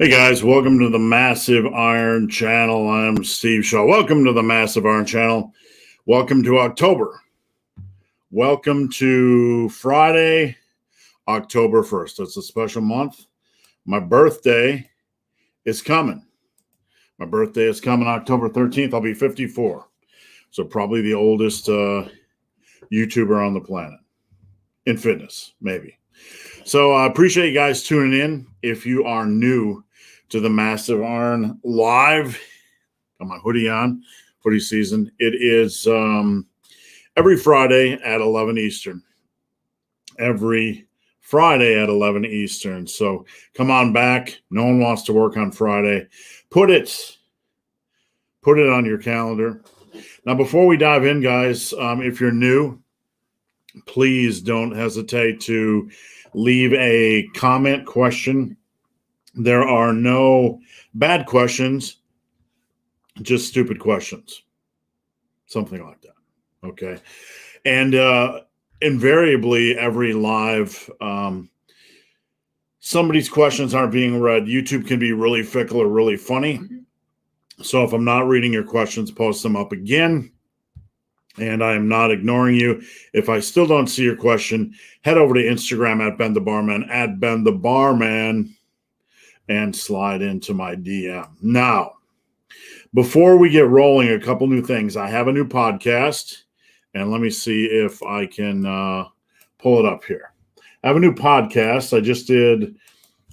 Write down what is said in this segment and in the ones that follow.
Hey guys, welcome to the Massive Iron Channel. I'm Steve Shaw. Welcome to the Massive Iron Channel. Welcome to October. Welcome to Friday, October 1st. It's a special month. My birthday is coming. My birthday is coming October 13th. I'll be 54. So probably the oldest YouTuber on the planet. In fitness, maybe. So I appreciate you guys tuning in. If you are new to the Massive Iron Live, got my hoodie on, hoodie season. It is every Friday at 11 Eastern. Every Friday at 11 Eastern. So come on back. No one wants to work on Friday. Put it on your calendar. Now, before we dive in, guys, if you're new, please don't hesitate to leave a comment, question. There are no bad questions, just stupid questions. Something like that. Okay. And invariably, every live, somebody's questions aren't being read. YouTube can be really fickle or really funny. So if I'm not reading your questions, post them up again. And I am not ignoring you. If I still don't see your question, head over to Instagram at Ben the Barman, at Ben the Barman, and slide into my DM. Now, before we get rolling, a couple new things. I have a new podcast, and let me see if I can pull it up here. I have a new podcast.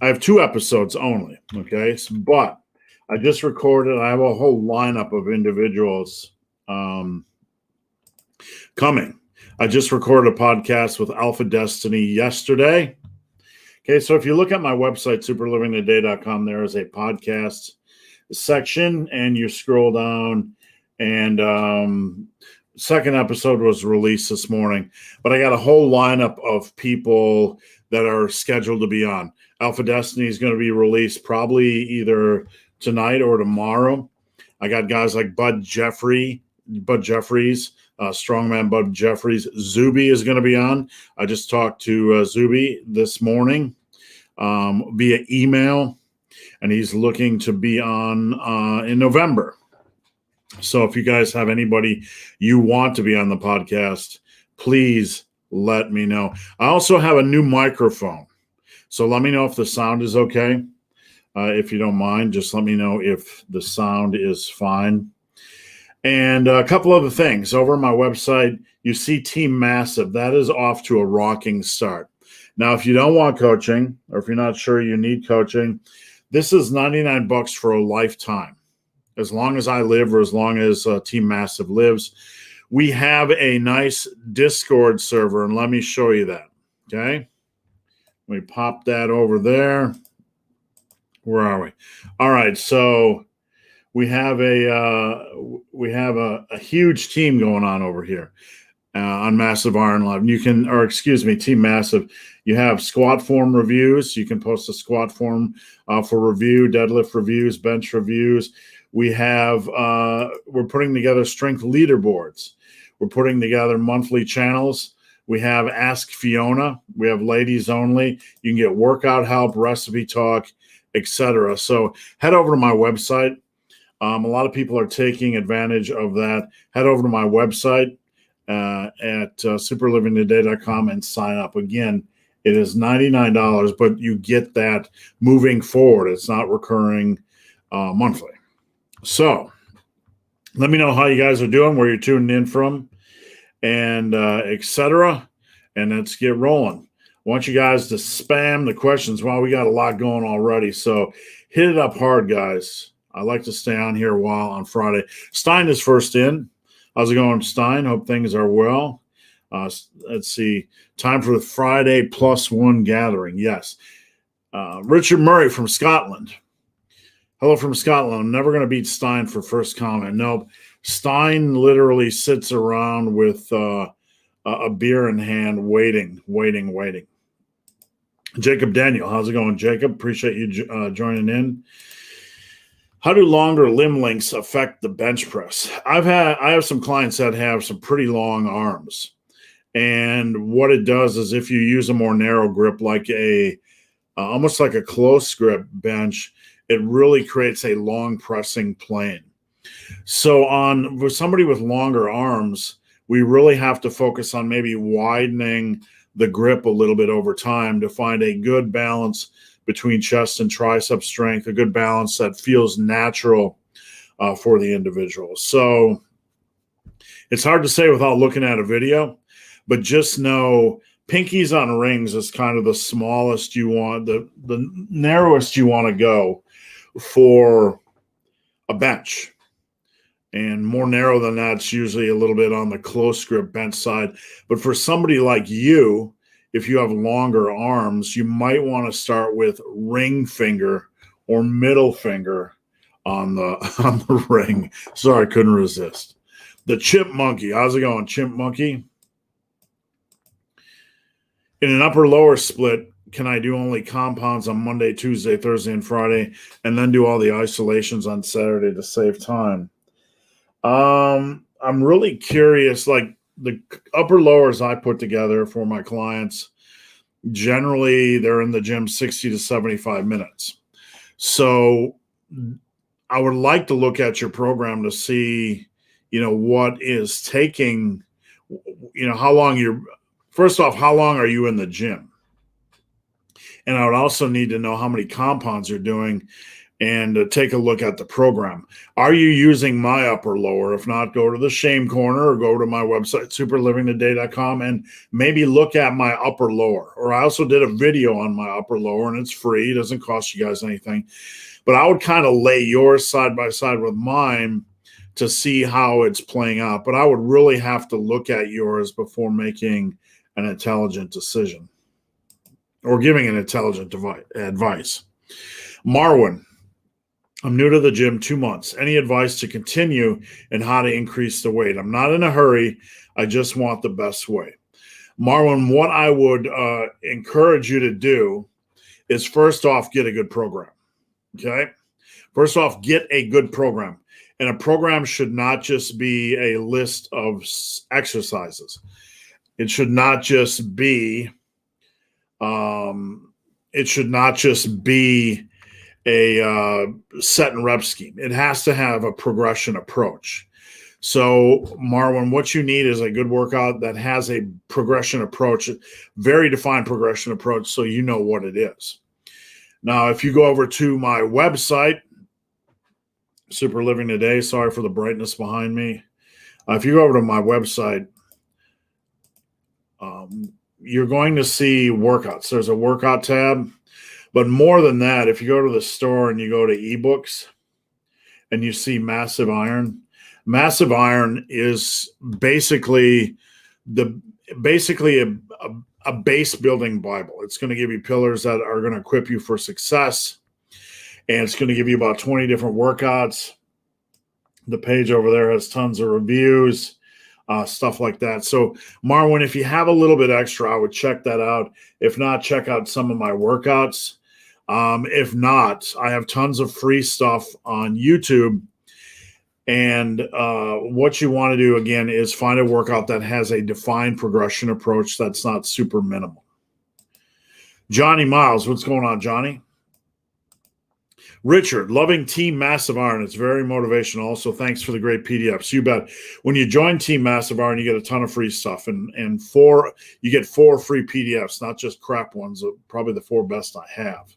I have 2 episodes only, okay? But I just recorded. I have a whole lineup of individuals coming. I just recorded a podcast with Alpha Destiny yesterday. Okay, so if you look at my website, superlivingtoday.com, there is a podcast section, and you scroll down, and second episode was released this morning. But I got a whole lineup of people that are scheduled to be on. Alpha Destiny is going to be released probably either tonight or tomorrow. I got guys like Bud Jeffries, Strongman Bud Jeffries. Zubi is going to be on. I just talked to Zubi this morning via email, and he's looking to be on in November. So if you guys have anybody you want to be on the podcast, please let me know. I also have a new microphone. So let me know if the sound is okay. If you don't mind, just let me know if the sound is fine. And a couple other things. Over on my website, you see Team Massive. That is off to a rocking start. Now, if you don't want coaching, or if you're not sure you need coaching, this is $99 for a lifetime. As long as I live, or as long as Team Massive lives. We have a nice Discord server, and let me show you that. Okay? Let me pop that over there. Where are we? All right, so we have a huge team going on over here on Massive Iron Live. Team Massive. You have squat form reviews. You can post a squat form for review, deadlift reviews, bench reviews. We have we're putting together strength leaderboards. We're putting together monthly channels. We have Ask Fiona. We have ladies only. You can get workout help, recipe talk, etc. So head over to my website. A lot of people are taking advantage of that. Head over to my website at superlivingtoday.com and sign up. Again, it is $99, but you get that moving forward. It's not recurring monthly. So let me know how you guys are doing, where you're tuning in from, and etc. And let's get rolling. I want you guys to spam the questions. Well, we got a lot going already, so hit it up hard, guys. I like to stay on here a while on Friday. Stein is first in. How's it going, Stein? Hope things are well. Let's see. Time for the Friday +1 gathering. Yes. Richard Murray from Scotland. Hello from Scotland. I'm never going to beat Stein for first comment. Nope. Stein literally sits around with a beer in hand waiting. Jacob Daniel. How's it going, Jacob? Appreciate you joining in. How do longer limb lengths affect the bench press? I have some clients that have some pretty long arms, and what it does is if you use a more narrow grip, like almost like a close grip bench, it really creates a long pressing plane. So with somebody with longer arms, we really have to focus on maybe widening the grip a little bit over time to find a good balance between chest and tricep strength, a good balance that feels natural for the individual. So it's hard to say without looking at a video, but just know pinkies on rings is kind of the smallest you want, the narrowest you want to go for a bench. And more narrow than that's usually a little bit on the close grip bench side. But for somebody like you, if you have longer arms, you might want to start with ring finger or middle finger on the ring. Sorry, I couldn't resist. The Chimp Monkey. How's it going, Chimp Monkey? In an upper-lower split, can I do only compounds on Monday, Tuesday, Thursday, and Friday, and then do all the isolations on Saturday to save time? I'm really curious, like the upper lowers I put together for my clients, generally they're in the gym 60 to 75 minutes. So I would like to look at your program to see, what is taking, how long first off, how long are you in the gym? And I would also need to know how many compounds you're doing and take a look at the program. Are you using my upper lower? If not, go to the shame corner or go to my website, superlivingtoday.com, and maybe look at my upper lower. Or I also did a video on my upper lower, and it's free. It doesn't cost you guys anything. But I would kind of lay yours side by side with mine to see how it's playing out. But I would really have to look at yours before making an intelligent decision or giving an intelligent advice. Marwin, I'm new to the gym 2 months. Any advice to continue and how to increase the weight? I'm not in a hurry. I just want the best way. Marwin, what I would encourage you to do is first off, get a good program. Okay? First off, get a good program. And a program should not just be a list of exercises. It should not just be a set and rep scheme. It has to have a progression approach. So, Marwin, what you need is a good workout that has a progression approach, very defined progression approach, so you know what it is. Now, if you go over to my website, Super Living Today, sorry for the brightness behind me. If you go over to my website, you're going to see workouts. There's a workout tab. But more than that, if you go to the store and you go to ebooks and you see Massive Iron is basically a base building Bible. It's going to give you pillars that are going to equip you for success. And it's going to give you about 20 different workouts. The page over there has tons of reviews, stuff like that. So, Marwin, if you have a little bit extra, I would check that out. If not, check out some of my workouts. If not, I have tons of free stuff on YouTube. And what you want to do, again, is find a workout that has a defined progression approach that's not super minimal. Johnny Miles, what's going on, Johnny? Richard, loving Team Massive Iron. It's very motivational. Also, thanks for the great PDFs. You bet. When you join Team Massive Iron, you get a ton of free stuff, and you get 4 free PDFs, not just crap ones. Probably the 4 best I have.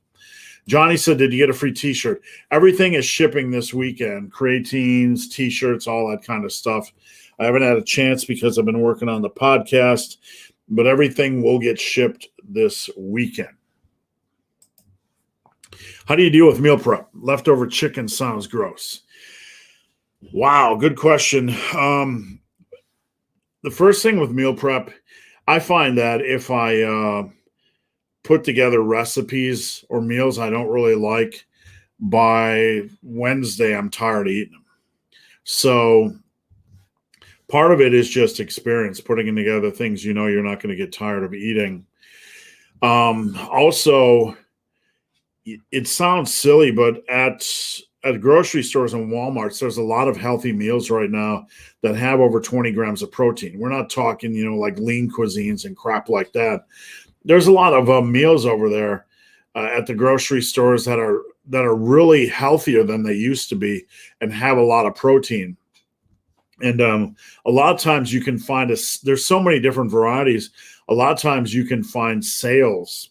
Johnny said, did you get a free T-shirt? Everything is shipping this weekend. Creatines, T-shirts, all that kind of stuff. I haven't had a chance because I've been working on the podcast, but everything will get shipped this weekend. How do you deal with meal prep? Leftover chicken sounds gross. Wow, good question. The first thing with meal prep, I find that if I put together recipes or meals I don't really like, by Wednesday I'm tired of eating them. So part of it is just experience, putting together things you're not going to get tired of eating. Also, it sounds silly, but at grocery stores and Walmarts, there's a lot of healthy meals right now that have over 20 grams of protein. We're not talking, like lean cuisines and crap like that. There's a lot of meals over there at the grocery stores that are that are really healthier than they used to be and have a lot of protein. And a lot of times you can find there's so many different varieties. A lot of times you can find sales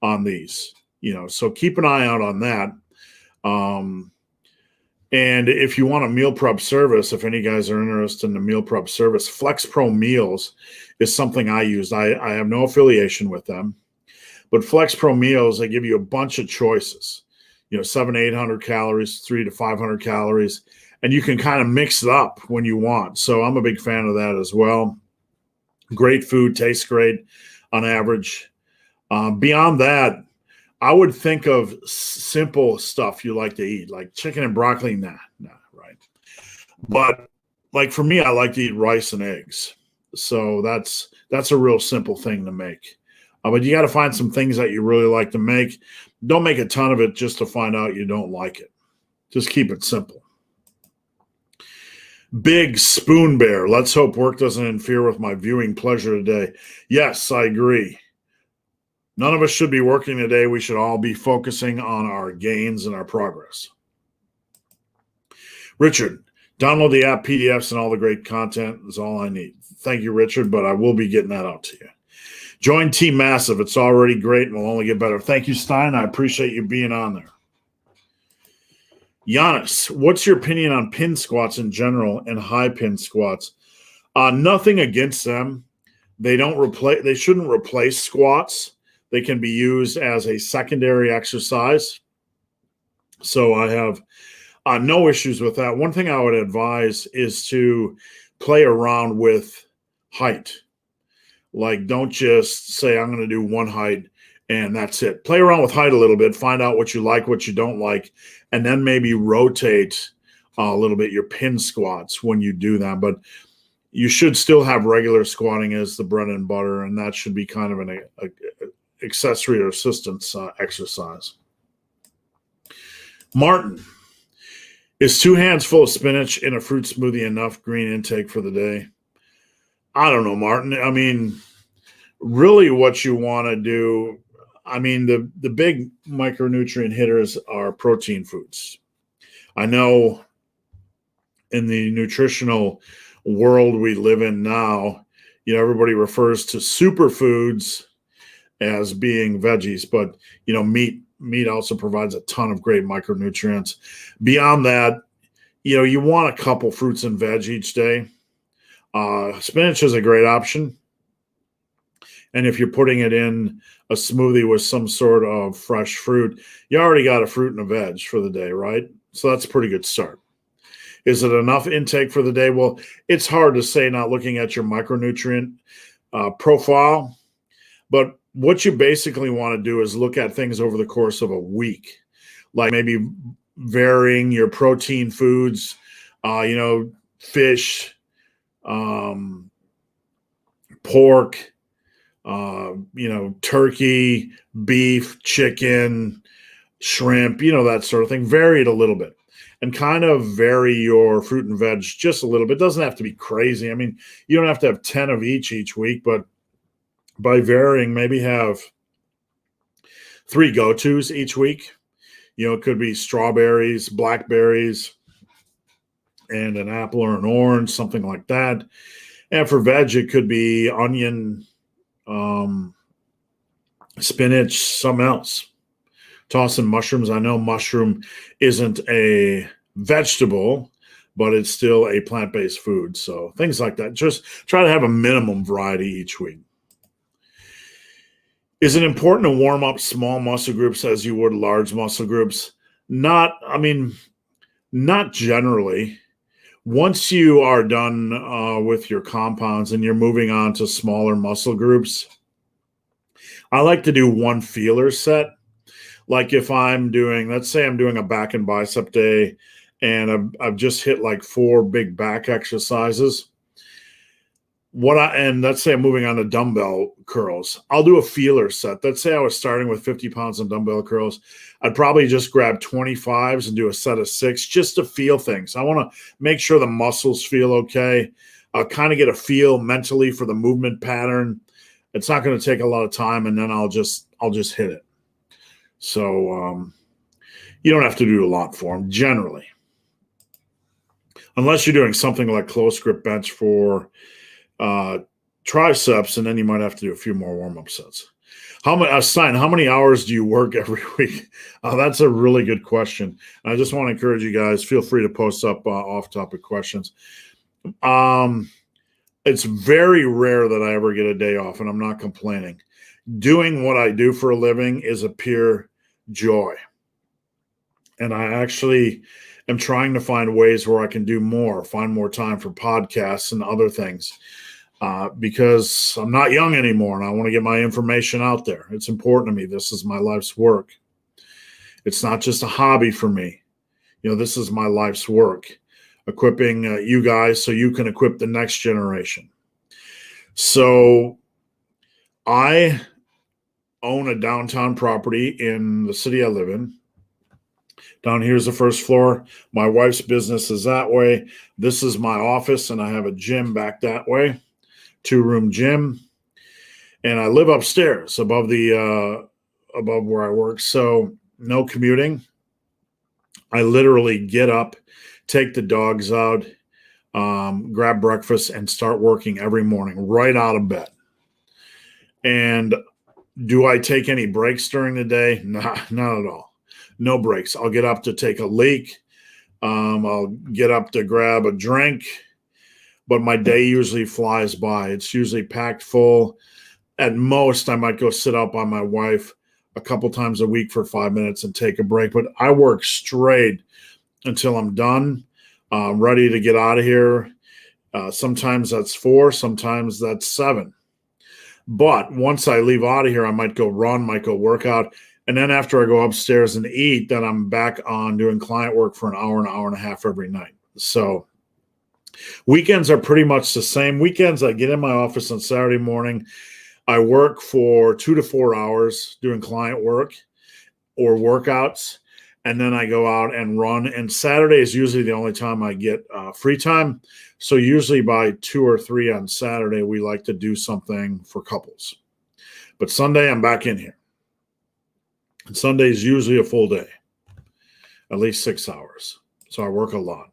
on these, so keep an eye out on that. And if you want a meal prep service, if any guys are interested in the meal prep service, Flex Pro Meals is something I use. I have no affiliation with them, but Flex Pro Meals, they give you a bunch of choices, 700 to 800 calories, 300 to 500 calories, and you can kind of mix it up when you want. So I'm a big fan of that as well. Great food, tastes great on average. Beyond that, I would think of simple stuff you like to eat, like chicken and broccoli. Nah, right. But like for me, I like to eat rice and eggs. So that's a real simple thing to make. But you got to find some things that you really like to make. Don't make a ton of it just to find out you don't like it. Just keep it simple. Big Spoon Bear. Let's hope work doesn't interfere with my viewing pleasure today. Yes, I agree. None of us should be working today. We should all be focusing on our gains and our progress. Richard, download the app, PDFs, and all the great content is all I need. Thank you, Richard, but I will be getting that out to you. Join Team Massive. It's already great and will only get better. Thank you, Stein. I appreciate you being on there. Giannis, what's your opinion on pin squats in general and high pin squats? Nothing against them. They shouldn't replace squats. They can be used as a secondary exercise. So I have no issues with that. One thing I would advise is to play around with height. Like, don't just say, I'm going to do one height and that's it. Play around with height a little bit. Find out what you like, what you don't like, and then maybe rotate a little bit your pin squats when you do that. But you should still have regular squatting as the bread and butter, and that should be kind of an accessory or assistance exercise. Martin, is 2 hands full of spinach in a fruit smoothie enough green intake for the day? I don't know, Martin. I mean, really what you want to do, I mean, the big micronutrient hitters are protein foods. I know in the nutritional world we live in now, everybody refers to superfoods as being veggies, but meat also provides a ton of great micronutrients. Beyond that, you want a couple fruits and veg each day. Spinach is a great option. And if you're putting it in a smoothie with some sort of fresh fruit, you already got a fruit and a veg for the day, right? So that's a pretty good start. Is it enough intake for the day? Well, it's hard to say not looking at your micronutrient profile, but what you basically want to do is look at things over the course of a week, like maybe varying your protein foods, fish, pork, turkey, beef, chicken, shrimp, that sort of thing. Vary it a little bit and kind of vary your fruit and veg just a little bit. It doesn't have to be crazy. I mean, you don't have to have 10 of each week, but by varying, maybe have 3 go-tos each week. It could be strawberries, blackberries, and an apple or an orange, something like that. And for veg, it could be onion, spinach, something else. Toss in mushrooms. I know mushroom isn't a vegetable, but it's still a plant-based food. So things like that. Just try to have a minimum variety each week. Is it important to warm up small muscle groups as you would large muscle groups? Not generally. Once you are done with your compounds and you're moving on to smaller muscle groups, I like to do one feeler set. Like if let's say I'm doing a back and bicep day and I've just hit like 4 big back exercises. And let's say I'm moving on to dumbbell curls. I'll do a feeler set. Let's say I was starting with 50 pounds on dumbbell curls. I'd probably just grab 25s and do a set of 6 just to feel things. I want to make sure the muscles feel okay. I'll kind of get a feel mentally for the movement pattern. It's not going to take a lot of time, and then I'll just hit it. So You don't have to do a lot for them generally, unless you're doing something like close grip bench for triceps, and then you might have to do a few more warm-up sets. How many hours do you work every week? That's a really good question. I just want to encourage you guys, feel free to post up off-topic questions. It's very rare that I ever get a day off, and I'm not complaining. Doing what I do for a living is a pure joy. And I actually am trying to find ways where I can do more, find more time for podcasts and other things. Because I'm not young anymore and I want to get my information out there. It's important to me. This is my life's work. It's not just a hobby for me. This is my life's work, equipping you guys so you can equip the next generation. So I own a downtown property in the city I live in. Down here's the first floor. My wife's business is that way. This is my office, and I have a gym back that way. 2-room gym, and I live upstairs above where I work, so no commuting. I literally get up, take the dogs out, grab breakfast, and start working every morning right out of bed. And do I take any breaks during the day? Nah, not at all. No breaks. I'll get up to take a leak. I'll get up to grab a drink. But my day usually flies by. It's usually packed full. At most, I might go sit out by my wife a couple times a week for 5 minutes and take a break. But I work straight until I'm done, ready to get out of here. Sometimes that's 4, sometimes that's 7. But once I leave out of here, I might go run, might go work out. And then after I go upstairs and eat, then I'm back on doing client work for an hour and a half every night. So weekends are pretty much the same. Weekends, I get in my office on Saturday morning. I work for 2 to 4 hours doing client work or workouts, and then I go out and run. And Saturday is usually the only time I get free time. So usually by 2 or 3 on Saturday, we like to do something for couples. But Sunday, I'm back in here. And Sunday is usually a full day, at least 6 hours. So I work a lot.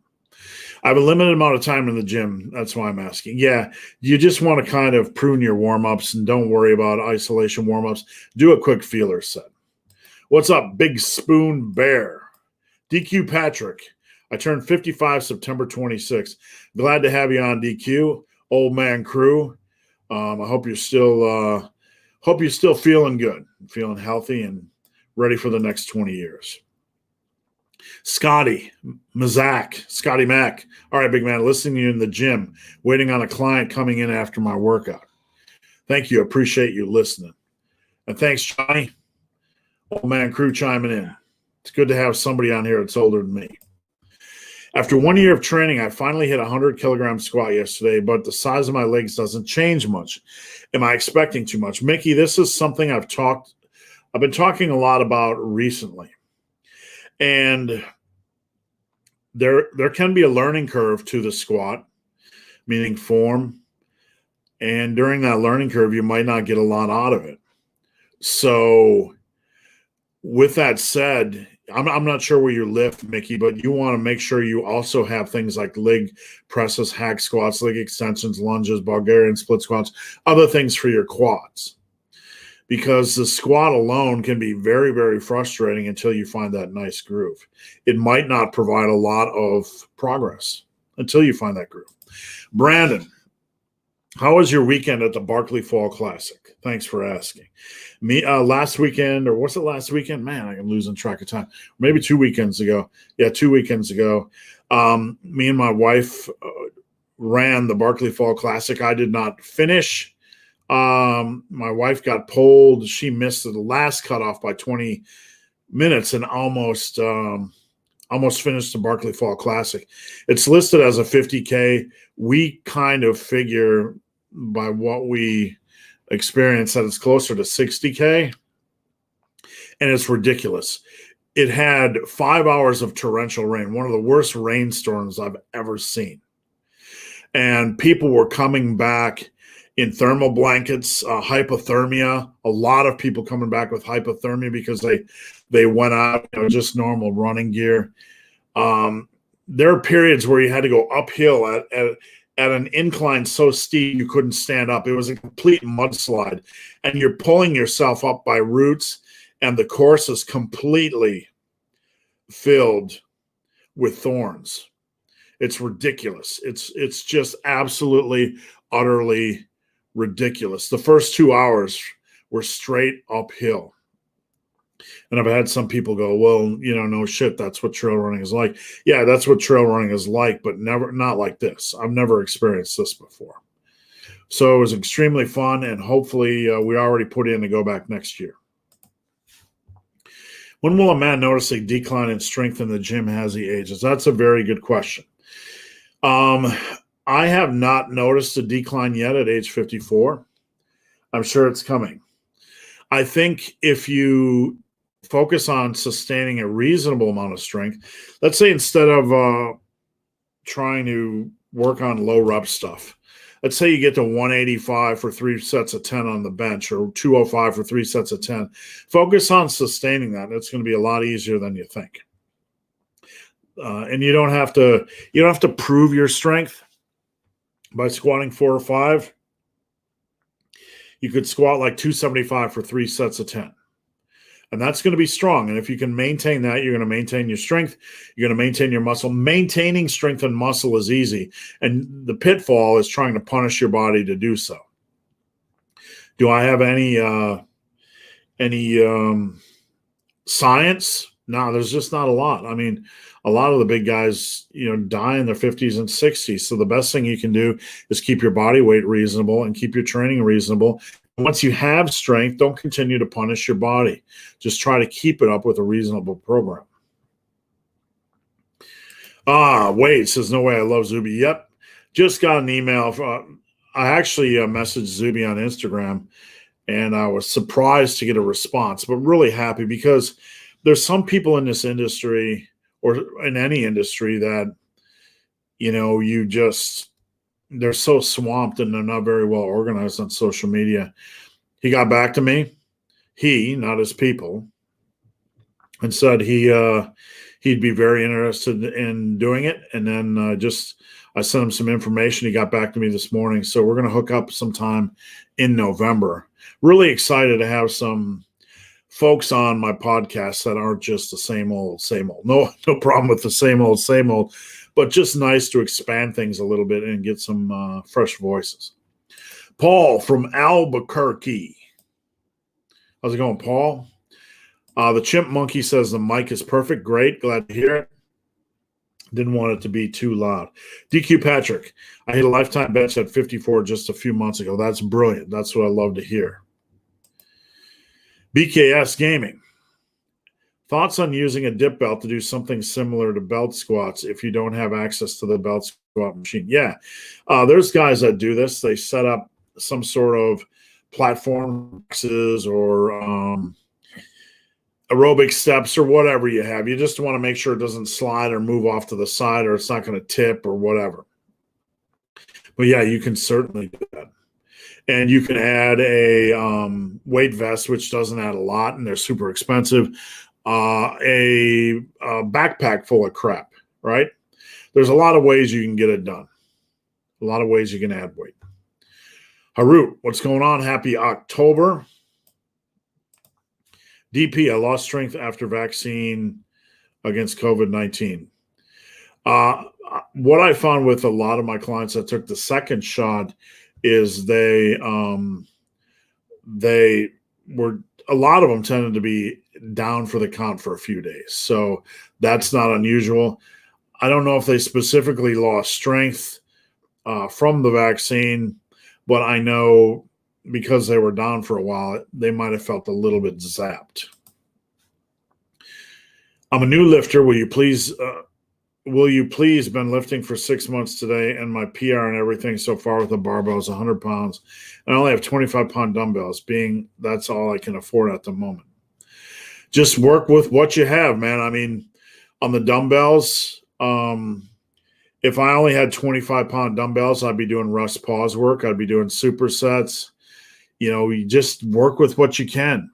I have a limited amount of time in the gym. That's why I'm asking. Yeah, you just want to kind of prune your warm-ups and don't worry about isolation warm-ups. Do a quick feeler set. What's up, Big Spoon Bear? DQ Patrick. I turned 55 September 26th. Glad to have you on, DQ. Old man crew. I hope you're still feeling good, feeling healthy and ready for the next 20 years. Scotty Mac. All right, big man, listening to you in the gym, waiting on a client coming in after my workout. Thank you. Appreciate you listening. And thanks, Johnny. Old man crew chiming in. It's good to have somebody on here that's older than me. After 1 year of training, I finally hit a 100-kilogram squat yesterday, but the size of my legs doesn't change much. Am I expecting too much? Mickey, this is something I've been talking a lot about recently. And there can be a learning curve to the squat, meaning form. And during that learning curve, you might not get a lot out of it. So with that said, I'm not sure where you lift, Mickey, but you want to make sure you also have things like leg presses, hack squats, leg extensions, lunges, Bulgarian split squats, other things for your quads. Because the squat alone can be very, very frustrating until you find that nice groove. It might not provide a lot of progress until you find that groove. Brandon, how was your weekend at the Barclay Fall Classic? Thanks for asking. Last weekend, or was it last weekend? Man, I'm losing track of time. Maybe 2 weekends ago. Yeah, 2 weekends ago. Me and my wife ran the Barclay Fall Classic. I did not finish. My wife got pulled. She missed the last cutoff by 20 minutes and almost finished the Barclay Fall Classic. It's listed as a 50K. We kind of figure by what we experienced that it's closer to 60K, and it's ridiculous. It had 5 hours of torrential rain, one of the worst rainstorms I've ever seen. And people were coming back in thermal blankets, hypothermia. A lot of people coming back with hypothermia because they went out, just normal running gear. There are periods where you had to go uphill at an incline so steep you couldn't stand up. It was a complete mudslide, and you're pulling yourself up by roots, and the course is completely filled with thorns. It's ridiculous. It's just absolutely, utterly ridiculous. The first 2 hours were straight uphill. And I've had some people go, well, no shit, that's what trail running is like. Yeah, that's what trail running is like, but not like this. I've never experienced this before. So it was extremely fun, and hopefully we already put in to go back next year. When will a man notice a decline in strength in the gym as he ages? That's a very good question. I have not noticed a decline yet at age 54. I'm sure it's coming. I think if you focus on sustaining a reasonable amount of strength, let's say instead of trying to work on low rep stuff, let's say you get to 185 for 3 sets of 10 on the bench, or 205 for 3 sets of 10. Focus on sustaining that. It's going to be a lot easier than you think. And you don't have to prove your strength by squatting 4 or 5. You could squat like 275 for 3 sets of 10. And that's going to be strong. And if you can maintain that, you're going to maintain your strength. You're going to maintain your muscle. Maintaining strength and muscle is easy. And the pitfall is trying to punish your body to do so. Do I have any science? No, there's just not a lot. I mean, a lot of the big guys, die in their 50s and 60s. So the best thing you can do is keep your body weight reasonable and keep your training reasonable. Once you have strength, don't continue to punish your body. Just try to keep it up with a reasonable program. Wade says, no way, I love Zubi. Yep. Just got an email. I actually messaged Zubi on Instagram, and I was surprised to get a response, but really happy because there's some people in this industry or in any industry that, they're so swamped and they're not very well organized on social media. He got back to me, not his people, and said he'd be very interested in doing it. And then I sent him some information. He got back to me this morning. So we're going to hook up sometime in November. Really excited to have some folks on my podcast that aren't just the same old, same old. No problem with the same old, but just nice to expand things a little bit and get some fresh voices. Paul from Albuquerque. How's it going, Paul? The Chimp Monkey says the mic is perfect. Great. Glad to hear it. Didn't want it to be too loud. DQ Patrick. I hit a lifetime bench at 54 just a few months ago. That's brilliant. That's what I love to hear. BKS Gaming. Thoughts on using a dip belt to do something similar to belt squats if you don't have access to the belt squat machine? Yeah, there's guys that do this. They set up some sort of platform boxes or aerobic steps or whatever you have. You just want to make sure it doesn't slide or move off to the side or it's not going to tip or whatever. But yeah, you can certainly do that. And you can add a weight vest, which doesn't add a lot, and they're super expensive. A backpack full of crap, right? There's a lot of ways you can get it done. A lot of ways you can add weight. Harut, what's going on? Happy October. DP, I lost strength after vaccine against COVID-19. What I found with a lot of my clients that took the second shot is a lot of them tended to be down for the count for a few days. So that's not unusual. I don't know if they specifically lost strength from the vaccine, but I know because they were down for a while, they might have felt a little bit zapped. I'm a new lifter. Will you please been lifting for 6 months today, and my PR and everything so far with the barbell is 100 pounds. And I only have 25-pound dumbbells, being that's all I can afford at the moment. Just work with what you have, man. I mean, on the dumbbells, If I only had 25-pound dumbbells, I'd be doing rest pause work. I'd be doing supersets. You just work with what you can.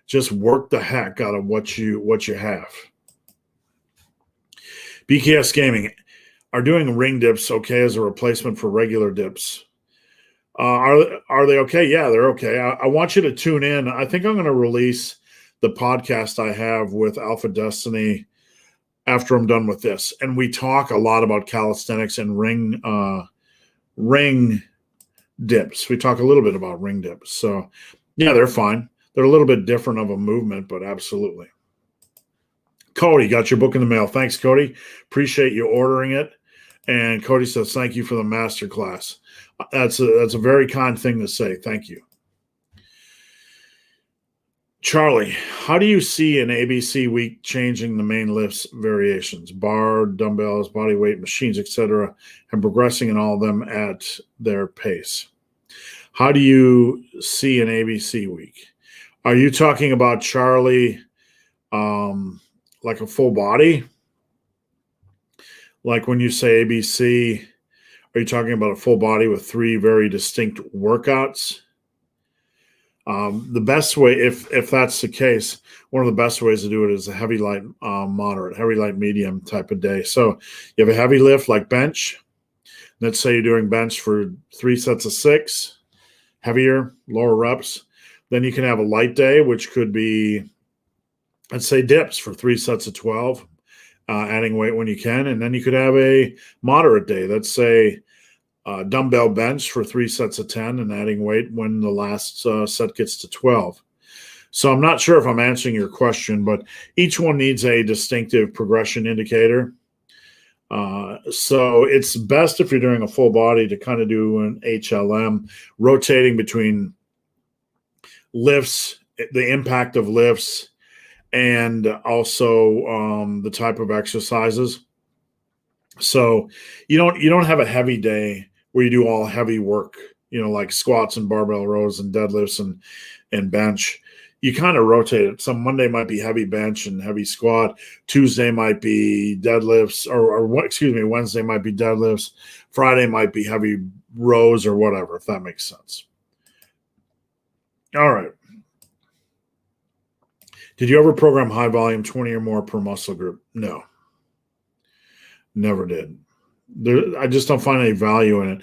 Just work the heck out of what you have. BKS Gaming, are doing ring dips okay as a replacement for regular dips? Are they okay? Yeah, they're okay. I want you to tune in. I think I'm going to release the podcast I have with Alpha Destiny after I'm done with this. And we talk a lot about calisthenics and ring dips. We talk a little bit about ring dips. So, yeah, they're fine. They're a little bit different of a movement, but absolutely. Cody, got your book in the mail. Thanks, Cody. Appreciate you ordering it. And Cody says, thank you for the masterclass. That's a very kind thing to say. Thank you. Charlie, how do you see an ABC week changing the main lifts variations, bar, dumbbells, body weight, machines, etc., and progressing in all of them at their pace? How do you see an ABC week? Are you talking about, Charlie, like a full body? Like when you say ABC, are you talking about a full body with 3 very distinct workouts? The best way, if that's the case, one of the best ways to do it is a heavy, light, moderate, heavy, light, medium type of day. So you have a heavy lift like bench. Let's say you're doing bench for 3 sets of 6, heavier, lower reps. Then you can have a light day, which could be, let's say, dips for 3 sets of 12, adding weight when you can. And then you could have a moderate day. Let's say dumbbell bench for 3 sets of 10 and adding weight when the last set gets to 12. So I'm not sure if I'm answering your question, but each one needs a distinctive progression indicator. So it's best if you're doing a full body to kind of do an HLM, rotating between lifts, the impact of lifts, and also the type of exercises. So you don't have a heavy day where you do all heavy work, like squats and barbell rows and deadlifts and bench. You kind of rotate it. So Monday might be heavy bench and heavy squat. Tuesday might be deadlifts, Wednesday might be deadlifts. Friday might be heavy rows or whatever, if that makes sense. All right. Did you ever program high volume 20 or more per muscle group? No. Never did. I just don't find any value in it,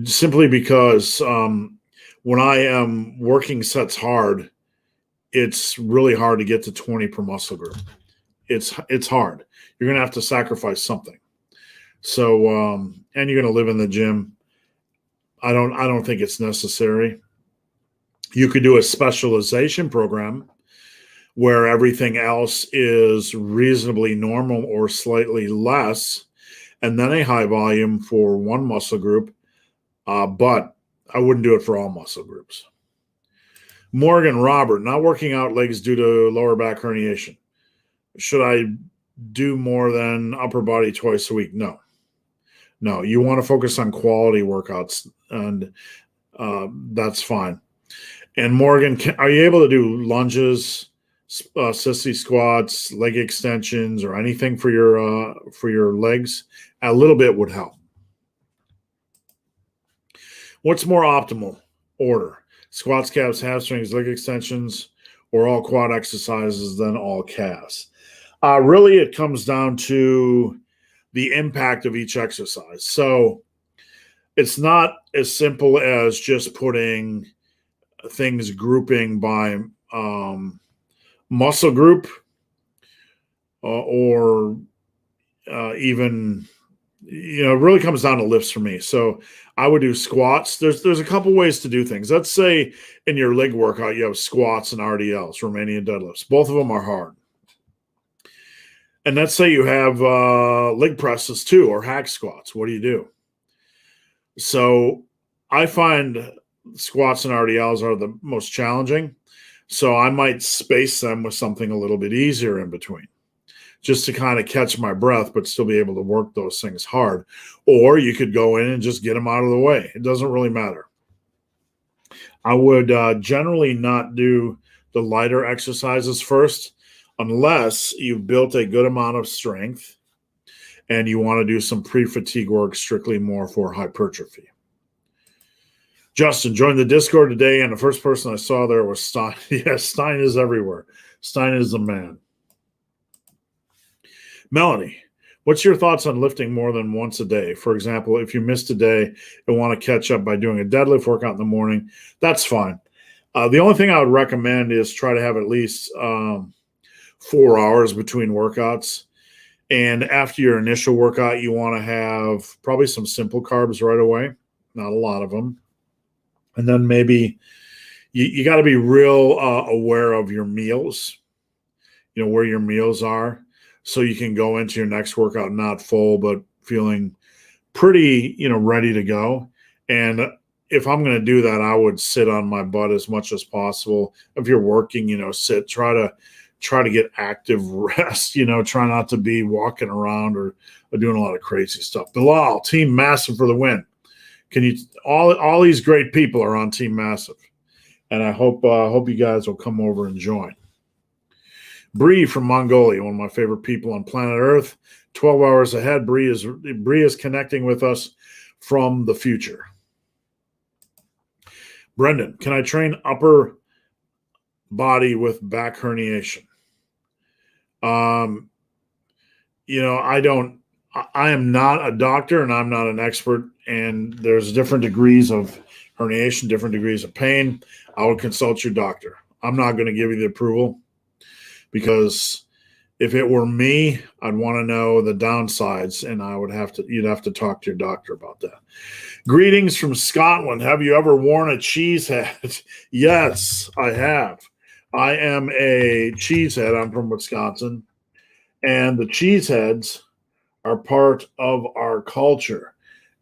simply because when I am working sets hard, it's really hard to get to 20 per muscle group. It's hard. You're going to have to sacrifice something. So, and you're going to live in the gym. I don't think it's necessary. You could do a specialization program where everything else is reasonably normal or slightly less, and then a high volume for one muscle group, but I wouldn't do it for all muscle groups. Morgan Robert, not working out legs due to lower back herniation. Should I do more than upper body twice a week? No. You want to focus on quality workouts, and that's fine. And Morgan, are you able to do lunges, sissy squats, leg extensions, or anything for your legs? A little bit would help. What's more optimal order? Squats, calves, hamstrings, leg extensions, or all quad exercises, then all calves? Really, it comes down to the impact of each exercise. So it's not as simple as just putting things grouping by muscle group or even, it really comes down to lifts for me. So I would do squats. There's a couple ways to do things. Let's say in your leg workout, you have squats and RDLs, Romanian deadlifts. Both of them are hard. And let's say you have leg presses too, or hack squats. What do you do? So I find squats and RDLs are the most challenging. So I might space them with something a little bit easier in between, just to kind of catch my breath, but still be able to work those things hard. Or you could go in and just get them out of the way. It doesn't really matter. I would generally not do the lighter exercises first, unless you've built a good amount of strength and you want to do some pre-fatigue work strictly more for hypertrophy. Justin joined the Discord today, and the first person I saw there was Stein. Yes, Stein is everywhere. Stein is the man. Melanie, what's your thoughts on lifting more than once a day? For example, if you missed a day and want to catch up by doing a deadlift workout in the morning, that's fine. The only thing I would recommend is try to have at least 4 hours between workouts. And after your initial workout, you want to have probably some simple carbs right away, not a lot of them. And then maybe you got to be real aware of your meals, where your meals are, so you can go into your next workout not full, but feeling pretty, ready to go. And if I'm going to do that, I would sit on my butt as much as possible. If you're working, sit, try to get active rest, try not to be walking around or doing a lot of crazy stuff. Bilal, Team Massive for the win. All these great people are on Team Massive, and I hope you guys will come over and join. Bree from Mongolia, one of my favorite people on planet Earth, 12 hours ahead. Bree is connecting with us from the future. Brendan, can I train upper body with back herniation? I am not a doctor and I'm not an expert, and there's different degrees of herniation, different degrees of pain. I would consult your doctor. I'm not going to give you the approval, because if it were me, I'd want to know the downsides, and you'd have to talk to your doctor about that. Greetings from Scotland. Have you ever worn a cheese head? Yes, I have. I am a cheesehead. I'm from Wisconsin, and the cheeseheads are part of our culture.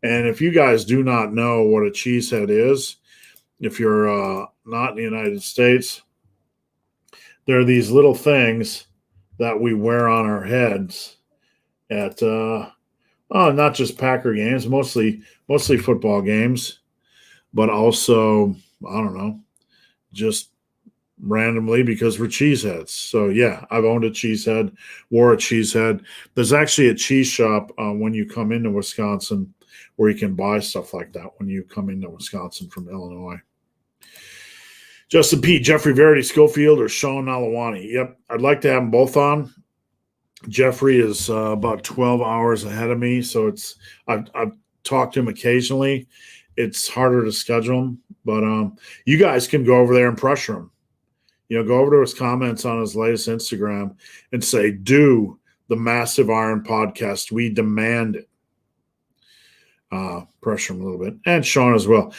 And if you guys do not know what a cheesehead is, if you're not in the United States, there are these little things that we wear on our heads at not just Packer games, mostly football games, but also, I don't know, just randomly because we're cheeseheads. So yeah, I've owned a cheesehead, wore a cheesehead. There's actually a cheese shop when you come into Wisconsin where you can buy stuff like that when you come into Wisconsin from Illinois. Justin P, Jeffrey Verity Schofield, or Sean Nalawani. Yep, I'd like to have them both on. Jeffrey is about 12 hours ahead of me, so I've talked to him occasionally. It's harder to schedule him, but you guys can go over there and pressure him. Go over to his comments on his latest Instagram and say, do the Massive Iron podcast. We demand it. Pressure him a little bit. And Sean as well.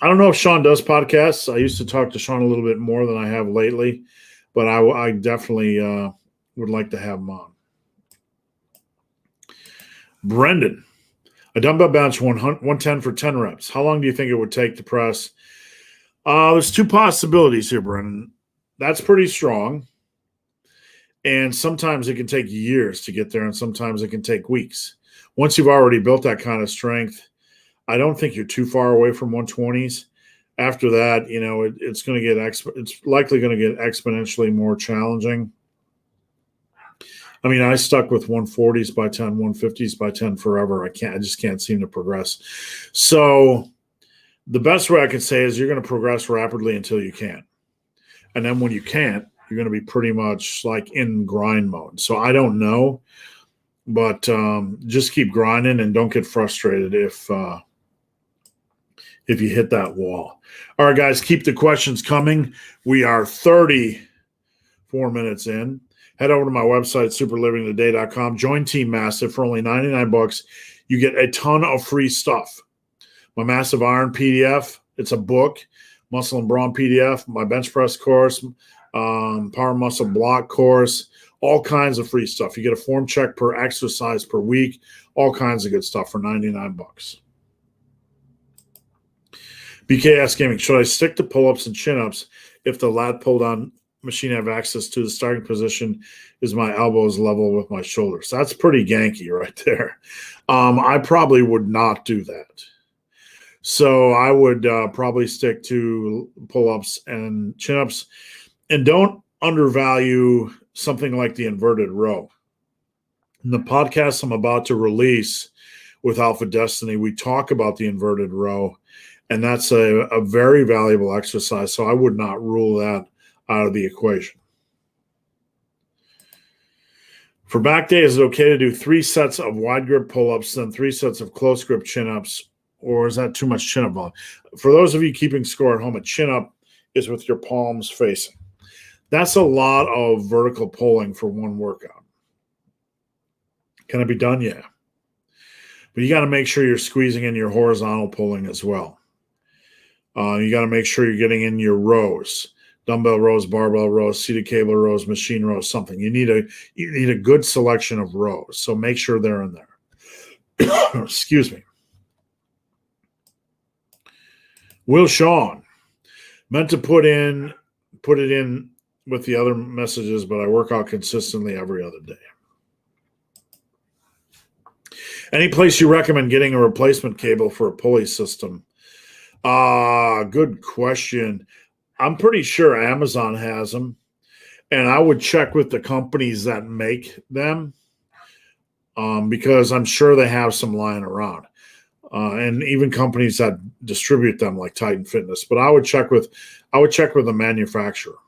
I don't know if Sean does podcasts. I used to talk to Sean a little bit more than I have lately, but I definitely would like to have him on. Brendan, a dumbbell bench 110 for 10 reps. How long do you think it would take to press? There's two possibilities here, Brendan. That's pretty strong. And sometimes it can take years to get there, and sometimes it can take weeks. Once you've already built that kind of strength, I don't think you're too far away from 120s. After that, it's going to get it's likely going to get exponentially more challenging. I mean, I stuck with 140s by 10, 150s by 10 forever. I just can't seem to progress. So the best way I could say is you're going to progress rapidly until you can't. And then when you can't, you're going to be pretty much like in grind mode. So I don't know, but just keep grinding and don't get frustrated if you hit that wall. All right, guys, keep the questions coming. We are 34 minutes in. Head over to my website, superlivingtoday.com. Join Team Massive for only $99. You get a ton of free stuff. My Massive Iron PDF, it's a book. Muscle and Brawn PDF, my bench press course, power muscle block course, all kinds of free stuff. You get a form check per exercise per week, all kinds of good stuff for $99. BKS Gaming, should I stick to pull-ups and chin-ups if the lat pull-down machine have access to the starting position is my elbows level with my shoulders? That's pretty ganky right there. I probably would not do that. So I would probably stick to pull-ups and chin-ups, and don't undervalue something like the inverted row. In the podcast I'm about to release with Alpha Destiny, we talk about the inverted row, and that's a very valuable exercise. So I would not rule that out of the equation. For back day, is it okay to do 3 sets of wide grip pull-ups, then 3 sets of close grip chin-ups, or is that too much chin-up volume? For those of you keeping score at home, a chin-up is with your palms facing. That's a lot of vertical pulling for one workout. Can it be done? Yeah. But you got to make sure you're squeezing in your horizontal pulling as well. You got to make sure you're getting in your rows, dumbbell rows, barbell rows, seated cable rows, machine rows, something. You need a good selection of rows. So make sure they're in there. Excuse me. Will Sean, meant to put it in with the other messages, but I work out consistently every other day. Any place you recommend getting a replacement cable for a pulley system? Good question. I'm pretty sure Amazon has them, and I would check with the companies that make them because I'm sure they have some lying around, and even companies that distribute them like Titan Fitness. But I would check with the manufacturer,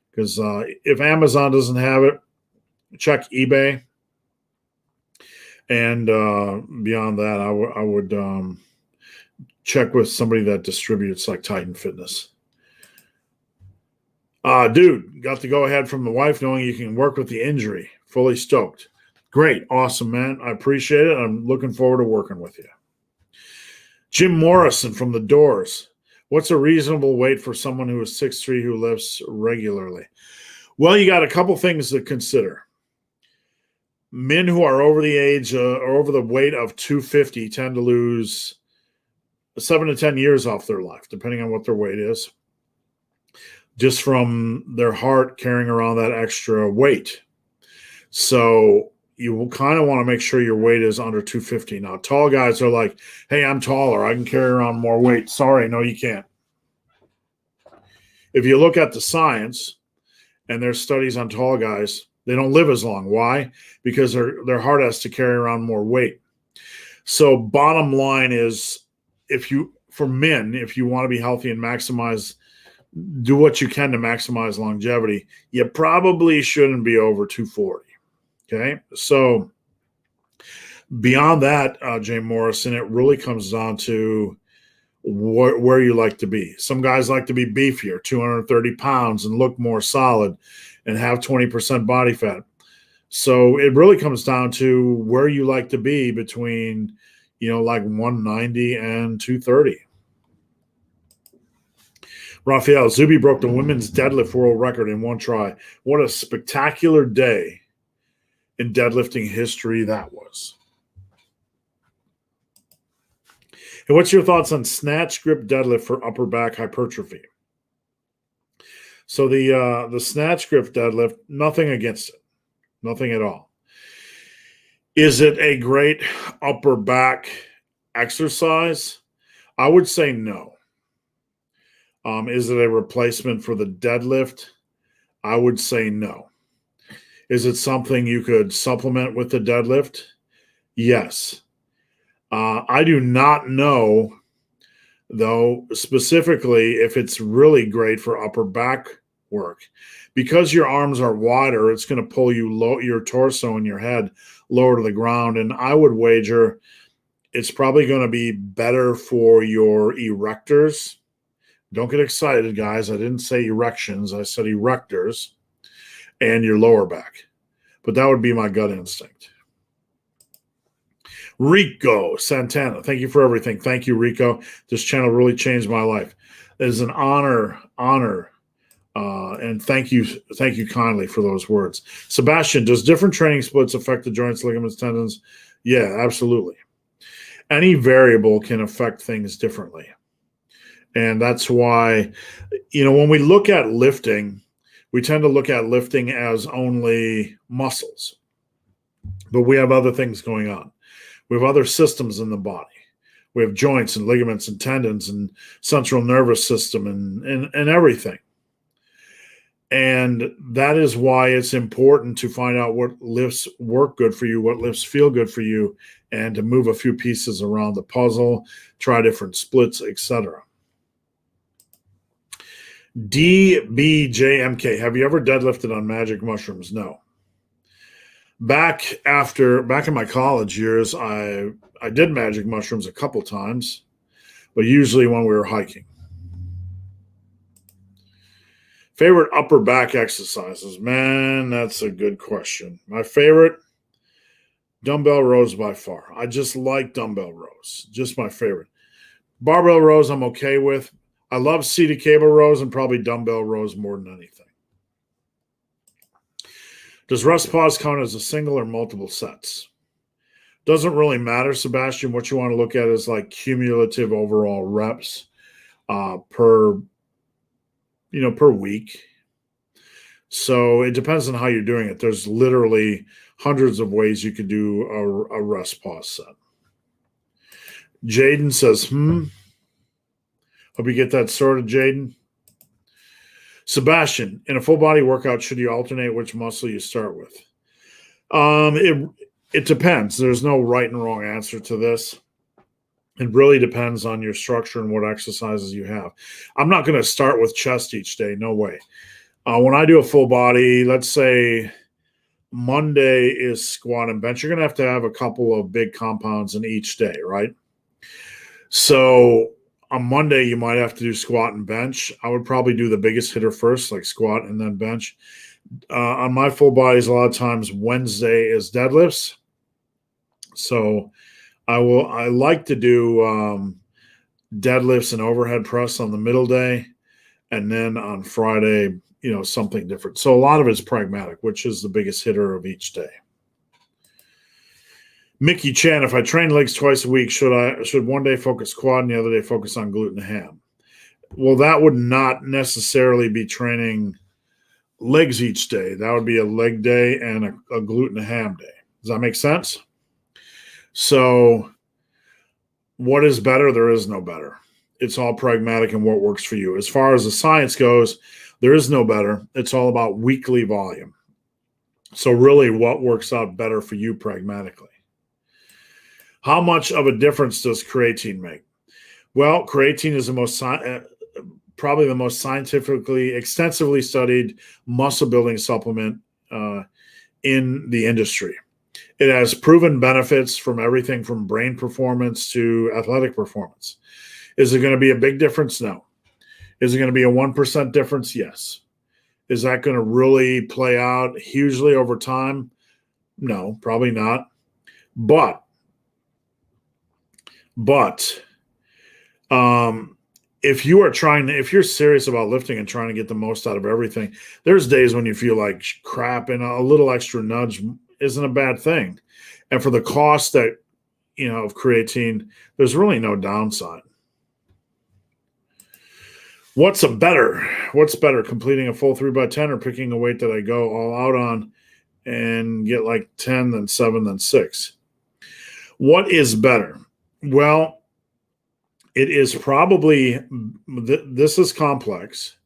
because if Amazon doesn't have it, check eBay. And beyond that, I would check with somebody that distributes like Titan Fitness. Dude, got the go-ahead from the wife knowing you can work with the injury. Fully stoked. Great. Awesome, man. I appreciate it. I'm looking forward to working with you. Jim Morrison from The Doors. What's a reasonable weight for someone who is 6'3", who lifts regularly? Well, you got a couple things to consider. Men who are over the age or over the weight of 250 tend to lose 7 to 10 years off their life, depending on what their weight is, just from their heart carrying around that extra weight. So you will kind of want to make sure your weight is under 250. Now, tall guys are like, hey, I'm taller. I can carry around more weight. Sorry, no, you can't. If you look at the science, and there's studies on tall guys, they don't live as long. Why? Because their heart has to carry around more weight. So bottom line is, for men, if you want to be healthy and do what you can to maximize longevity, you probably shouldn't be over 240. Okay? So beyond that, Jay Morrison, it really comes down to where you like to be. Some guys like to be beefier, 230 pounds, and look more solid and have 20% body fat. So it really comes down to where you like to be between, like 190 and 230. Rafael, Zubi broke the women's deadlift world record in one try. What a spectacular day in deadlifting history that was. And what's your thoughts on snatch grip deadlift for upper back hypertrophy? So the snatch grip deadlift, nothing against it. Nothing at all. Is it a great upper back exercise? I would say no. Is it a replacement for the deadlift? I would say no. Is it something you could supplement with the deadlift? Yes. I do not know, though, specifically if it's really great for upper back work. Because your arms are wider, it's going to pull your torso and your head lower to the ground. And I would wager it's probably going to be better for your erectors. Don't get excited, guys. I didn't say erections. I said erectors and your lower back. But that would be my gut instinct. Rico Santana, thank you for everything. Thank you, Rico. This channel really changed my life. It is an honor, and thank you kindly for those words. Sebastian, does different training splits affect the joints, ligaments, tendons? Yeah, absolutely. Any variable can affect things differently. And that's why, when we look at lifting, we tend to look at lifting as only muscles. But we have other things going on. We have other systems in the body. We have joints and ligaments and tendons and central nervous system and everything. And that is why it's important to find out what lifts work good for you, what lifts feel good for you, and to move a few pieces around the puzzle, try different splits, etc. DBJMK, have you ever deadlifted on magic mushrooms? No. Back in my college years, I did magic mushrooms a couple times, but usually when we were hiking. Favorite upper back exercises? Man, that's a good question. My favorite, dumbbell rows by far. I just like dumbbell rows. Just my favorite. Barbell rows I'm okay with. I love seated cable rows and probably dumbbell rows more than anything. Does rest pause count as a single or multiple sets? Doesn't really matter, Sebastian. What you want to look at is like cumulative overall reps per week. So it depends on how you're doing it. There's literally hundreds of ways you could do a rest pause set. Jaden says, Hope you get that sorted, Jaden. Sebastian, in a full body workout, should you alternate which muscle you start with? It depends. There's no right and wrong answer to this. It really depends on your structure and what exercises you have. I'm not going to start with chest each day. No way. When I do a full body, let's say Monday is squat and bench, you're going to have a couple of big compounds in each day, right? So on Monday, you might have to do squat and bench. I would probably do the biggest hitter first, like squat and then bench. On my full bodies, a lot of times Wednesday is deadlifts. So I like to do deadlifts and overhead press on the middle day, and then on Friday, something different. So a lot of it's pragmatic, which is the biggest hitter of each day. Mickey Chan, if I train legs twice a week, should one day focus quad and the other day focus on glute and ham? Well, that would not necessarily be training legs each day. That would be a leg day and a glute and a ham day. Does that make sense? So what is better? There is no better. It's all pragmatic and what works for you. As far as the science goes, there is no better. It's all about weekly volume. So really what works out better for you pragmatically. How much of a difference does creatine make? Well, creatine is probably the most scientifically, extensively studied muscle building supplement in the industry. It has proven benefits from everything from brain performance to athletic performance. Is it going to be a big difference? No. Is it going to be a 1% difference? Yes. Is that going to really play out hugely over time? No, probably not. But if you're serious about lifting and trying to get the most out of everything, there's days when you feel like crap, and a little extra nudge isn't a bad thing. And for the cost that, of creatine, there's really no downside. What's better, completing a full 3x10 or picking a weight that I go all out on and get like 10, then 7, then 6? What is better? Well, it is probably, this is complex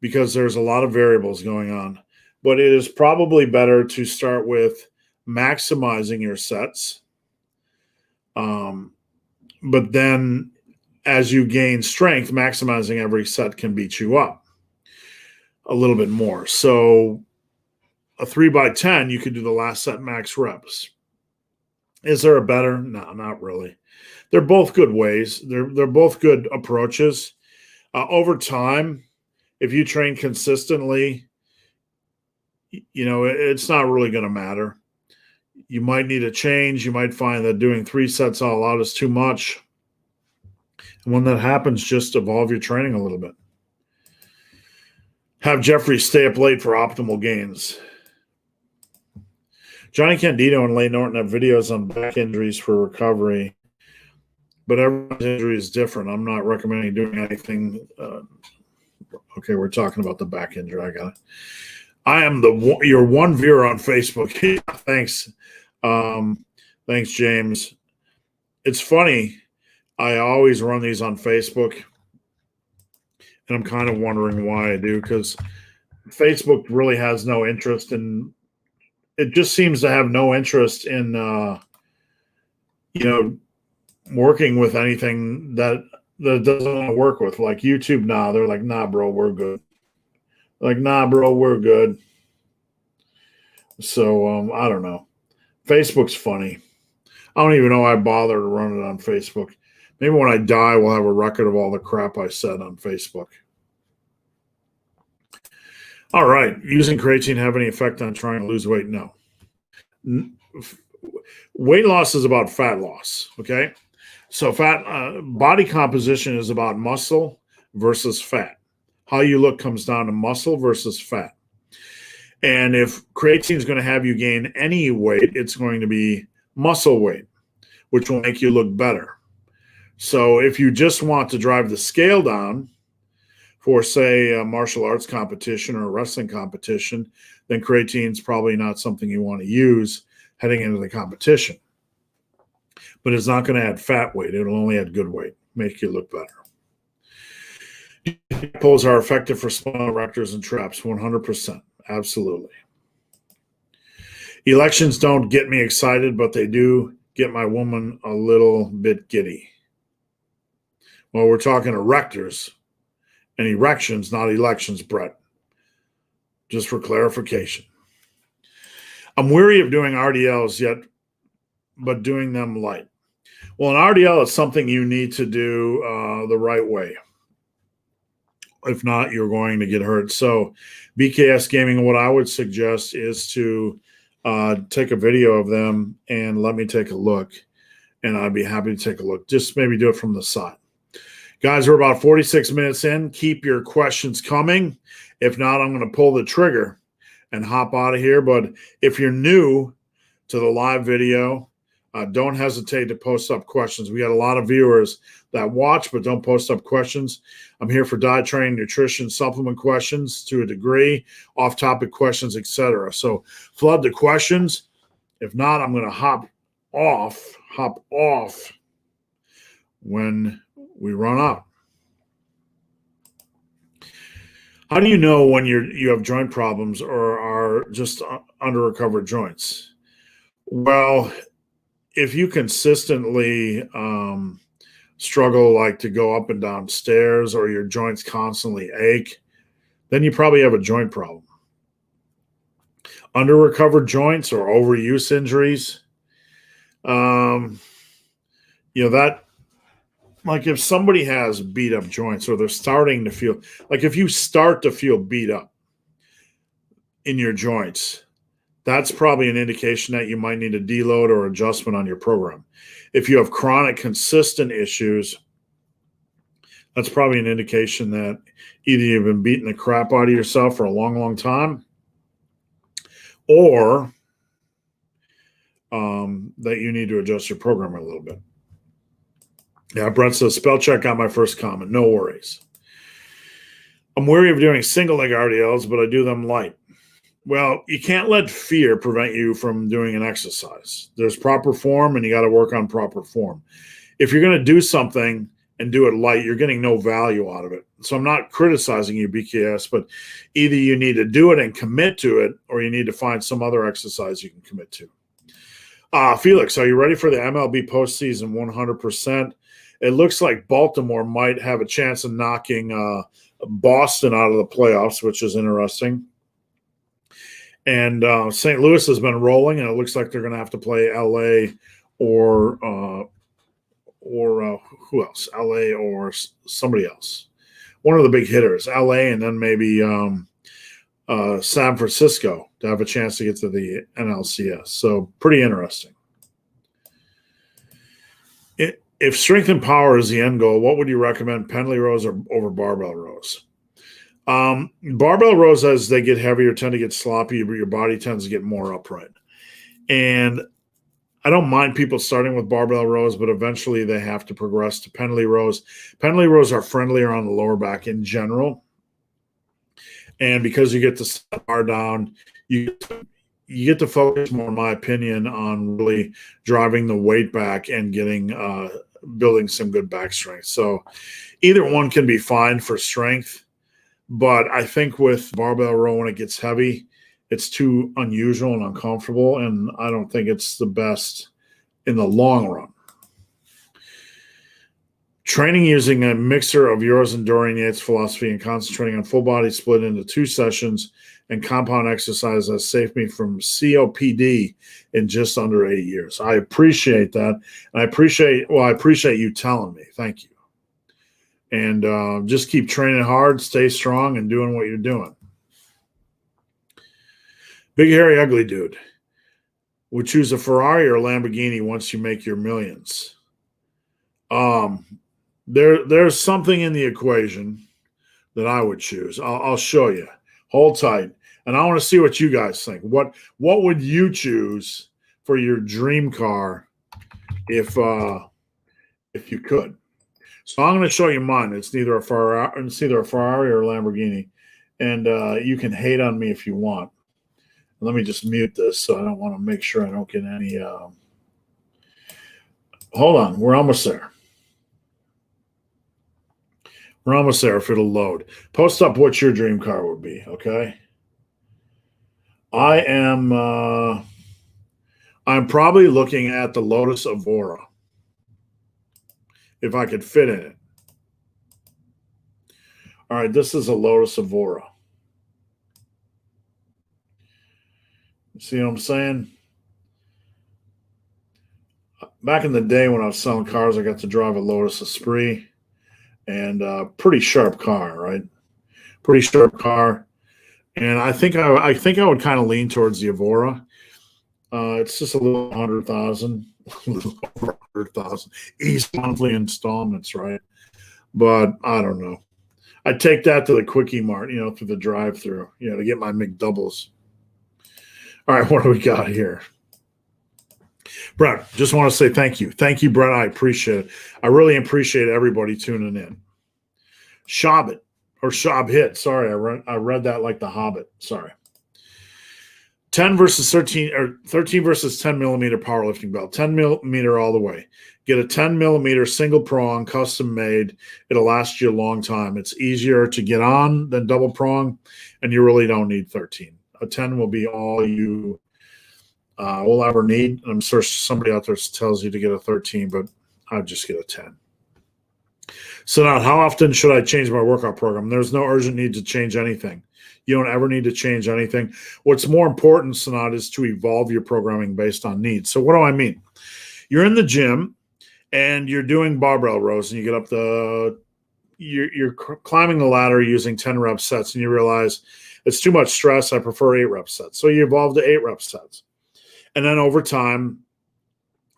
because there's a lot of variables going on, but it is probably better to start with maximizing your sets. But then as you gain strength, maximizing every set can beat you up a little bit more. So a 3x10, you could do the last set max reps. Is there a better? No, not really. They're both good ways. They're both good approaches. Over time, if you train consistently, it's not really going to matter. You might need a change. You might find that doing 3 sets all out is too much. And when that happens, just evolve your training a little bit. Have Jeffrey stay up late for optimal gains. Johnny Candido and Lay Norton have videos on back injuries for recovery, but everyone's injury is different. I'm not recommending doing anything. Okay, we're talking about the back injury. I got it. I am your one viewer on Facebook. Thanks. Thanks, James. It's funny. I always run these on Facebook, and I'm kind of wondering why I do, because Facebook really has no interest in it. Just seems to have no interest in working with anything that doesn't want to work with. Like YouTube, they're like, nah, bro, we're good. Like, nah, bro, we're good. So I don't know. Facebook's funny. I don't even know why I bother to run it on Facebook. Maybe when I die, we'll have a record of all the crap I said on Facebook. All right. Using creatine have any effect on trying to lose weight? No. Weight loss is about fat loss. Okay. So body composition is about muscle versus fat. How you look comes down to muscle versus fat. And if creatine is going to have you gain any weight, it's going to be muscle weight, which will make you look better. So if you just want to drive the scale down for, say, a martial arts competition or a wrestling competition, then creatine is probably not something you want to use heading into the competition. But it's not going to add fat weight. It'll only add good weight, make you look better. Pulls are effective for spinal erectors and traps, 100%. Absolutely. Elections don't get me excited, but they do get my woman a little bit giddy. Well, we're talking erectors and erections, not elections, Brett. Just for clarification. I'm weary of doing RDLs yet, but doing them light. Well, an RDL is something you need to do the right way. If not, you're going to get hurt. So BKS Gaming, what I would suggest is to take a video of them and let me take a look. And I'd be happy to take a look. Just maybe do it from the side. Guys, we're about 46 minutes in. Keep your questions coming. If not, I'm going to pull the trigger and hop out of here. But if you're new to the live video, don't hesitate to post up questions. We got a lot of viewers that watch but don't post up questions. I'm here for diet training, nutrition, supplement questions to a degree, off-topic questions, etc. So flood the questions. If not, I'm going to hop off when we run out. How do you know when you have joint problems or are just under-recovered joints? Well, if you consistently struggle like to go up and down stairs or your joints constantly ache, then you probably have a joint problem. Under-recovered joints or overuse injuries, that, like if somebody has beat up joints or they're starting to feel, like if you start to feel beat up in your joints, that's probably an indication that you might need a deload or adjustment on your program. If you have chronic, consistent issues, that's probably an indication that either you've been beating the crap out of yourself for a long, long time, or that you need to adjust your program a little bit. Yeah, Brett says, spell check got my first comment. No worries. I'm wary of doing single leg RDLs, but I do them light. Well, you can't let fear prevent you from doing an exercise. There's proper form, and you got to work on proper form. If you're going to do something and do it light, you're getting no value out of it. So I'm not criticizing you, BKS, but either you need to do it and commit to it, or you need to find some other exercise you can commit to. Felix, are you ready for the MLB postseason? 100%. It looks like Baltimore might have a chance of knocking Boston out of the playoffs, which is interesting. And St. Louis has been rolling, and it looks like they're going to have to play L.A. or who else? L.A. or somebody else. One of the big hitters, L.A., and then maybe San Francisco to have a chance to get to the NLCS. So pretty interesting. If strength and power is the end goal, what would you recommend, pendlay rows or over barbell rows? Barbell rows, as they get heavier, tend to get sloppy, but your body tends to get more upright. And I don't mind people starting with barbell rows, but eventually they have to progress to pendlay rows. Pendlay rows are friendlier on the lower back in general. And because you get to set the bar down, you get to focus more, in my opinion, on really driving the weight back and getting building some good back strength. So either one can be fine for strength. But I think with barbell row, when it gets heavy, it's too unusual and uncomfortable, and I don't think it's the best in the long run. Training using a mixture of yours and Dorian Yates' philosophy and concentrating on full body split into 2 sessions and compound exercise has saved me from COPD in just under 8 years. I appreciate that. And I appreciate you telling me. Thank you. And just keep training hard, stay strong, and doing what you're doing. Big, hairy, ugly dude. Would choose a Ferrari or a Lamborghini once you make your millions? There's something in the equation that I would choose. I'll show you. Hold tight. And I want to see what you guys think. What would you choose for your dream car if you could? So I'm going to show you mine. It's neither a Ferrari or a Lamborghini. And you can hate on me if you want. Let me just mute this so I don't want to make sure I don't get any hold on, we're almost there. We're almost there if it'll load. Post up what your dream car would be, okay? I'm probably looking at the Lotus Evora, if I could fit in it. All right, this is a Lotus Evora. See what I'm saying? Back in the day when I was selling cars, I got to drive a Lotus Esprit, and pretty sharp car, right? Pretty sharp car. And I think I would kind of lean towards the Evora. It's just a little 100,000, a little over 100,000. Easy monthly installments, right? But I don't know. I'd take that to the Quickie Mart, through the drive-through, to get my McDoubles. All right, what do we got here? Brett, just want to say thank you. Thank you, Brett. I appreciate it. I really appreciate everybody tuning in. Shabit, or Shabhit. Sorry, I read that like the Hobbit. Sorry. 10 versus 13, or 13 versus 10 millimeter powerlifting belt. 10 millimeter all the way. Get a 10 millimeter single prong, custom made. It'll last you a long time. It's easier to get on than double prong, and you really don't need 13. A 10 will be all you will ever need. I'm sure somebody out there tells you to get a 13, but I'd just get a 10. So now, how often should I change my workout program? There's no urgent need to change anything. You don't ever need to change anything. What's more important, Sanat, is to evolve your programming based on needs. So what do I mean? You're in the gym and you're doing barbell rows, and you get up you're climbing the ladder using 10 rep sets, and you realize it's too much stress. I prefer 8 rep sets. So you evolve to 8 rep sets. And then over time,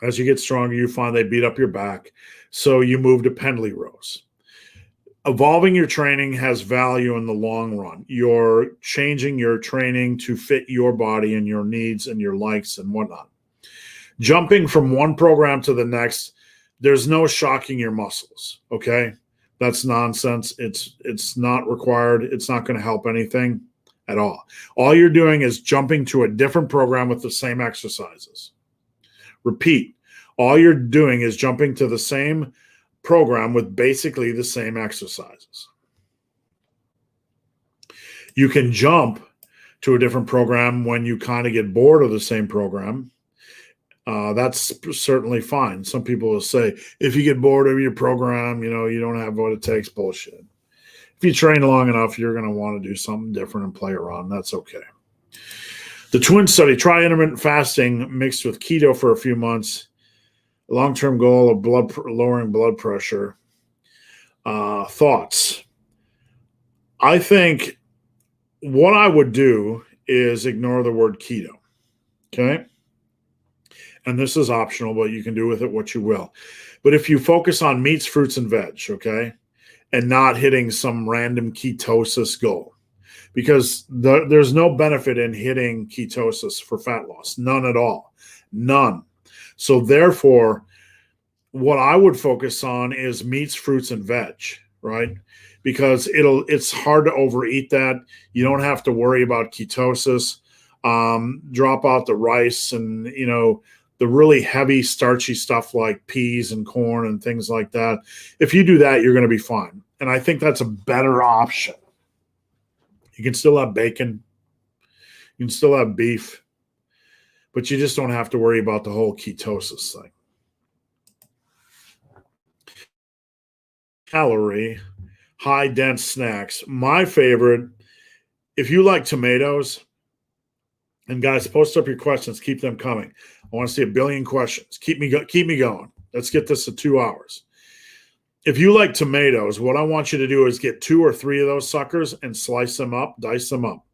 as you get stronger, you find they beat up your back. So you move to pendley rows. Evolving your training has value in the long run. You're changing your training to fit your body and your needs and your likes and whatnot. Jumping from one program to the next, there's no shocking your muscles, okay? That's nonsense. It's not required. It's not going to help anything at all. All you're doing is jumping to a different program with the same exercises. Repeat. All you're doing is jumping to the same program with basically the same exercises. You can jump to a different program when you kind of get bored of the same program. That's certainly fine. Some people will say, if you get bored of your program, you don't have what it takes. Bullshit. If you train long enough, you're going to want to do something different and play around. That's okay. The twin study, try intermittent fasting mixed with keto for a few months. Long-term goal of lowering blood pressure. Thoughts. I think what I would do is ignore the word keto. Okay? And this is optional, but you can do with it what you will. But if you focus on meats, fruits, and veg, okay, and not hitting some random ketosis goal, because there's no benefit in hitting ketosis for fat loss. None at all. None. So therefore, what I would focus on is meats, fruits, and veg, right? Because it's hard to overeat that. You don't have to worry about ketosis. Drop out the rice and, the really heavy starchy stuff like peas and corn and things like that. If you do that, you're going to be fine. And I think that's a better option. You can still have bacon. You can still have beef. But you just don't have to worry about the whole ketosis thing. Calorie, high dense snacks. My favorite, if you like tomatoes, and guys, post up your questions. Keep them coming. I want to see a billion questions. Keep me going. Let's get this to 2 hours. If you like tomatoes, what I want you to do is get 2 or 3 of those suckers and slice them up, dice them up.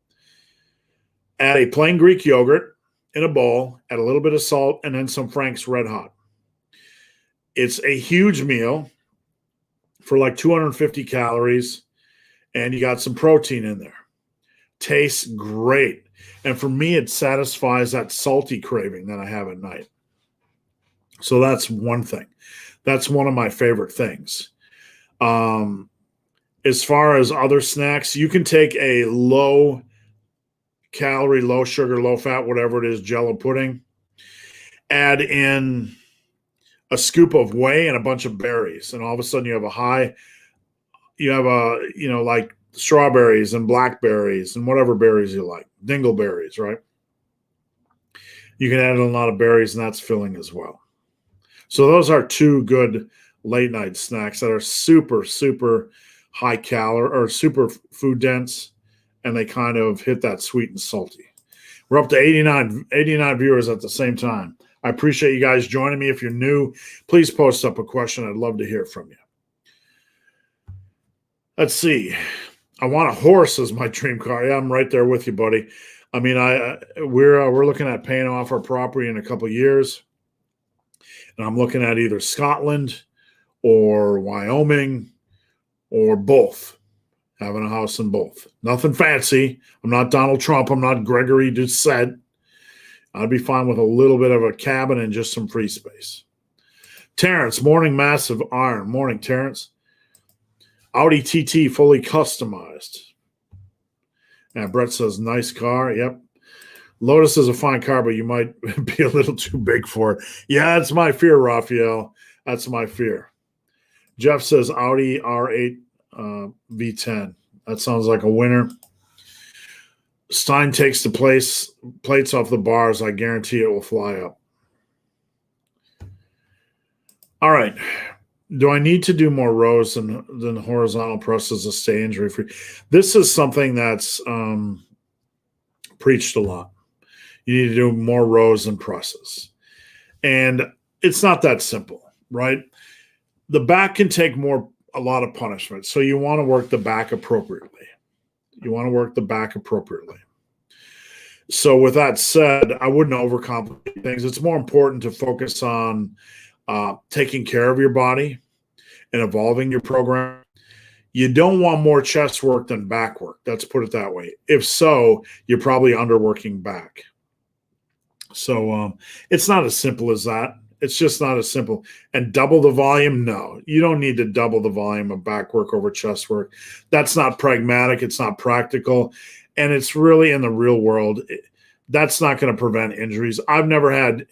Add a plain Greek yogurt in a bowl, add a little bit of salt, and then some Frank's Red Hot. It's a huge meal for like 250 calories, and you got some protein in there. Tastes great. And for me, it satisfies that salty craving that I have at night. So that's one thing. That's one of my favorite things. As far as other snacks, you can take a low calorie, low sugar, low fat, whatever it is, Jell-O pudding, add in a scoop of whey and a bunch of berries. And all of a sudden like strawberries and blackberries and whatever berries you like, dingleberries, right? You can add in a lot of berries, and that's filling as well. So those are 2 good late night snacks that are super, super high calorie or super food dense, and they kind of hit that sweet and salty. We're up to 89 viewers at the same time. I appreciate you guys joining me. If you're new, please post up a question. I'd love to hear from you. Let's see. I want a horse as my dream car. Yeah, I'm right there with you, buddy. I mean, we're looking at paying off our property in a couple of years, and I'm looking at either Scotland or Wyoming or both. Having a house in both. Nothing fancy. I'm not Donald Trump. I'm not Gregory Doucette. I'd be fine with a little bit of a cabin and just some free space. Terrence, morning massive iron. Morning, Terrence. Audi TT fully customized. And Brett says, nice car. Yep. Lotus is a fine car, but you might be a little too big for it. Yeah, that's my fear, Rafael. That's my fear. Jeff says Audi R8 V10. That sounds like a winner. Stein takes the plates off the bars. I guarantee it will fly up. All right. Do I need to do more rows than horizontal presses to stay injury free? This is something that's preached a lot. You need to do more rows than presses. And it's not that simple, right? The back can take a lot of punishment. So you want to work the back appropriately. So with that said, I wouldn't overcomplicate things. It's more important to focus on taking care of your body and evolving your program. You don't want more chest work than back work. Let's put it that way. If so, you're probably underworking back. So it's not as simple as that. It's just not as simple. And double the volume? No, you don't need to double the volume of back work over chest work. That's not pragmatic. It's not practical. And it's really in the real world. That's not going to prevent injuries. I've never had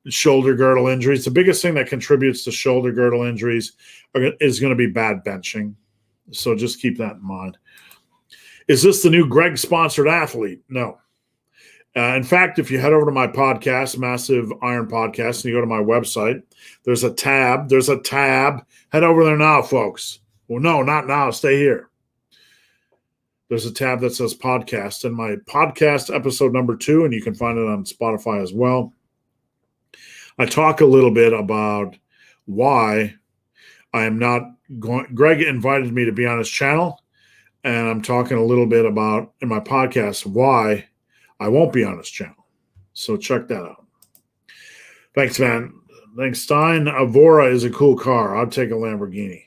shoulder girdle injuries. The biggest thing that contributes to shoulder girdle injuries is going to be bad benching. So just keep that in mind. Is this the new Greg sponsored athlete? No. In fact, if you head over to my podcast, Massive Iron Podcast, and you go to my website, there's a tab. Head over there now, folks. Well, no, not now. Stay here. There's a tab that says podcast, and my podcast episode number 2, and you can find it on Spotify as well. I talk a little bit about why I am not going. Greg invited me to be on his channel, and I'm talking a little bit about in my podcast why I won't be on his channel. So check that out. Thanks, man. Thanks, Stein. Avora is a cool car. I'd take a Lamborghini.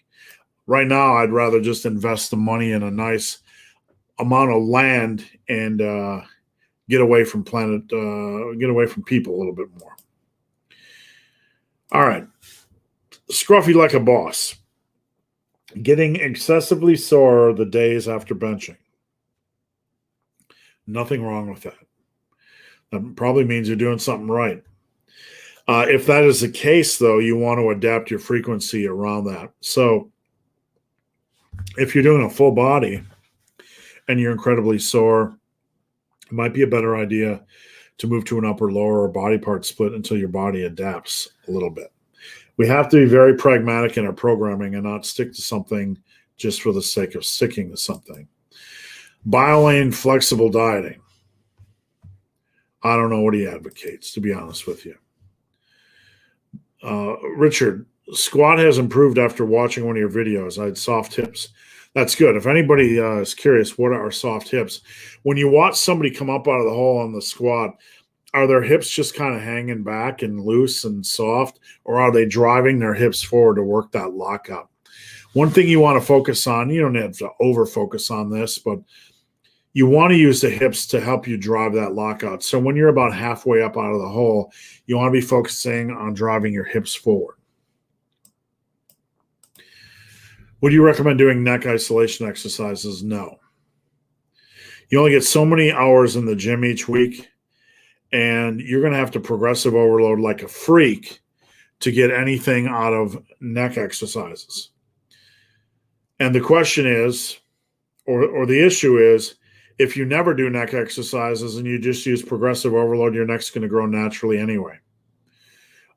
Right now, I'd rather just invest the money in a nice amount of land and get away from people a little bit more. All right. Scruffy like a boss. Getting excessively sore the days after benching. Nothing wrong with that. That probably means you're doing something right. If that is the case, though, you want to adapt your frequency around that. So if you're doing a full body and you're incredibly sore, it might be a better idea to move to an upper lower or body part split until your body adapts a little bit. We have to be very pragmatic in our programming and not stick to something just for the sake of sticking to something. BioLane flexible dieting. I don't know what he advocates, to be honest with you. Richard, squat has improved after watching one of your videos. I had soft hips. That's good. If anybody is curious, what are soft hips? When you watch somebody come up out of the hole on the squat, are their hips just kind of hanging back and loose and soft, or are they driving their hips forward to work that lockout? One thing you want to focus on, you don't have to over-focus on this, but you want to use the hips to help you drive that lockout. So when you're about halfway up out of the hole, you want to be focusing on driving your hips forward. Would you recommend doing neck isolation exercises? No. You only get so many hours in the gym each week, and you're going to have to progressive overload like a freak to get anything out of neck exercises. And the question is, or the issue is, if you never do neck exercises and you just use progressive overload, your neck's going to grow naturally anyway.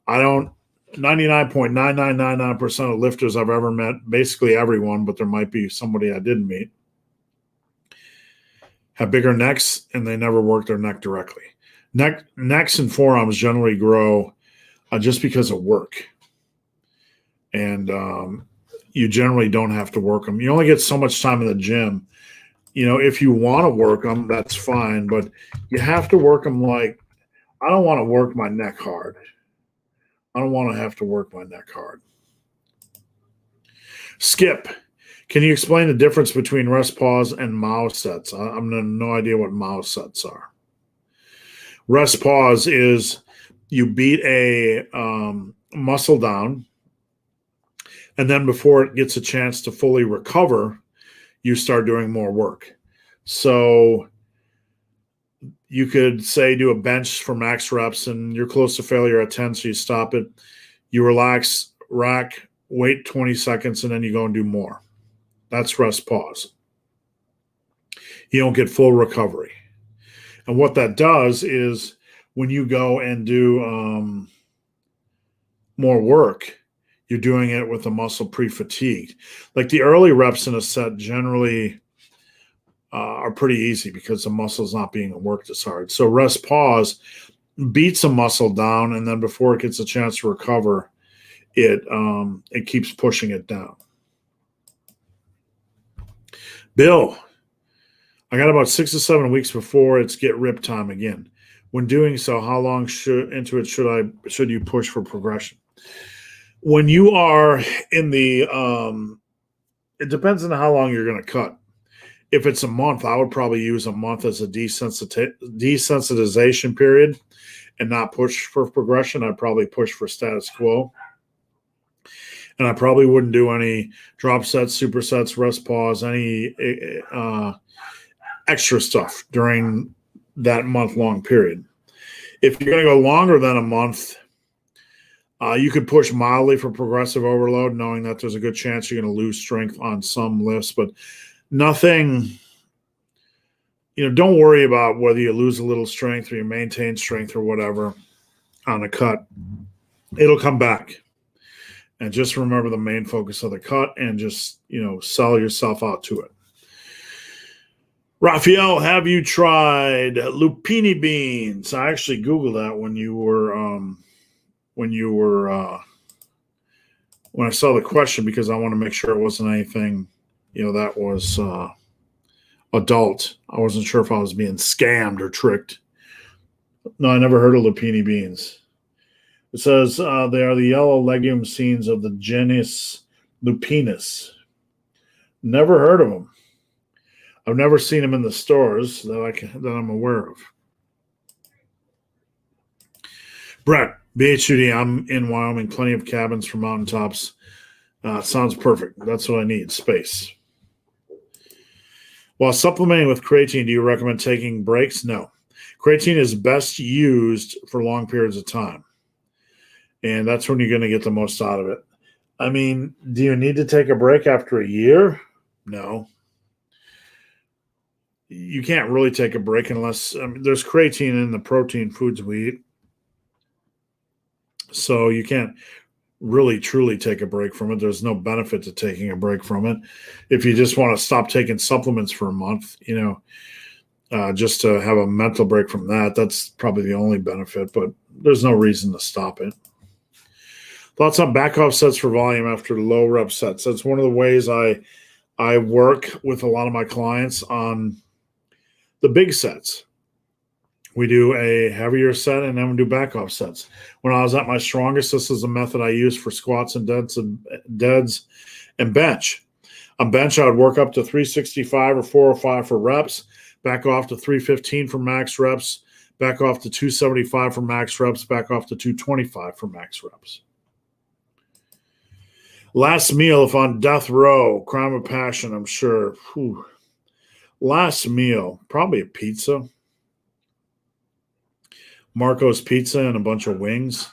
99.9999% of lifters I've ever met, basically everyone, but there might be somebody I didn't meet, have bigger necks and they never work their neck directly. Necks and forearms generally grow just because of work. And you generally don't have to work them. You only get so much time in the gym. You know, if you want to work them, that's fine, but you have to work them like, I don't want to work my neck hard. I don't want to have to work my neck hard. Skip, can you explain the difference between rest pause and Mao sets? I'm no idea what Mao sets are. Rest pause is you beat a muscle down, and then before it gets a chance to fully recover, you start doing more work. So you could say do a bench for max reps and you're close to failure at 10, so you stop it. You relax, rack, wait 20 seconds, and then you go and do more. That's rest pause. You don't get full recovery. And what that does is when you go and do more work, you're doing it with the muscle pre-fatigued. Like the early reps in a set generally are pretty easy because the muscle's not being worked as hard. So rest pause beats a muscle down, and then before it gets a chance to recover, it keeps pushing it down. Bill, I got about 6 to 7 weeks before it's get rip time again. When doing so, how long should you push for progression? When you are in the, it depends on how long you're going to cut. If it's a month, I would probably use a month as a desensitization period and not push for progression. I'd probably push for status quo. And I probably wouldn't do any drop sets, supersets, rest pause, any extra stuff during that month-long period. If you're going to go longer than a month, you could push mildly for progressive overload, knowing that there's a good chance you're going to lose strength on some lifts, but nothing, don't worry about whether you lose a little strength or you maintain strength or whatever on a cut. It'll come back. And just remember the main focus of the cut and just, sell yourself out to it. Rafael, have you tried lupini beans? I actually Googled that when I saw the question, because I want to make sure it wasn't anything, that was adult. I wasn't sure if I was being scammed or tricked. No, I never heard of lupini beans. It says they are the yellow legume seeds of the genus Lupinus. Never heard of them. I've never seen them in the stores that I'm aware of. Brett, BHUD, I'm in Wyoming. Plenty of cabins for mountaintops. Sounds perfect. That's what I need, space. While supplementing with creatine, do you recommend taking breaks? No. Creatine is best used for long periods of time. And that's when you're going to get the most out of it. I mean, do you need to take a break after a year? No. you can't really take a break unless there's creatine in the protein foods we eat. So you can't really truly take a break from it. There's no benefit to taking a break from it. If you just want to stop taking supplements for a month, just to have a mental break from that, that's probably the only benefit, but there's no reason to stop it. Thoughts on back off sets for volume after low rep sets. That's one of the ways I work with a lot of my clients on the big sets. We do a heavier set and then we do back off sets. When I was at my strongest, this is a method I use for squats and deads and bench. On bench, I would work up to 365 or 405 for reps, back off to 315 for max reps, back off to 275 for max reps, back off to 225 for max reps. Last meal, if on death row, crime of passion, I'm sure. Whew. Last meal, probably a pizza. Marco's Pizza and a bunch of wings,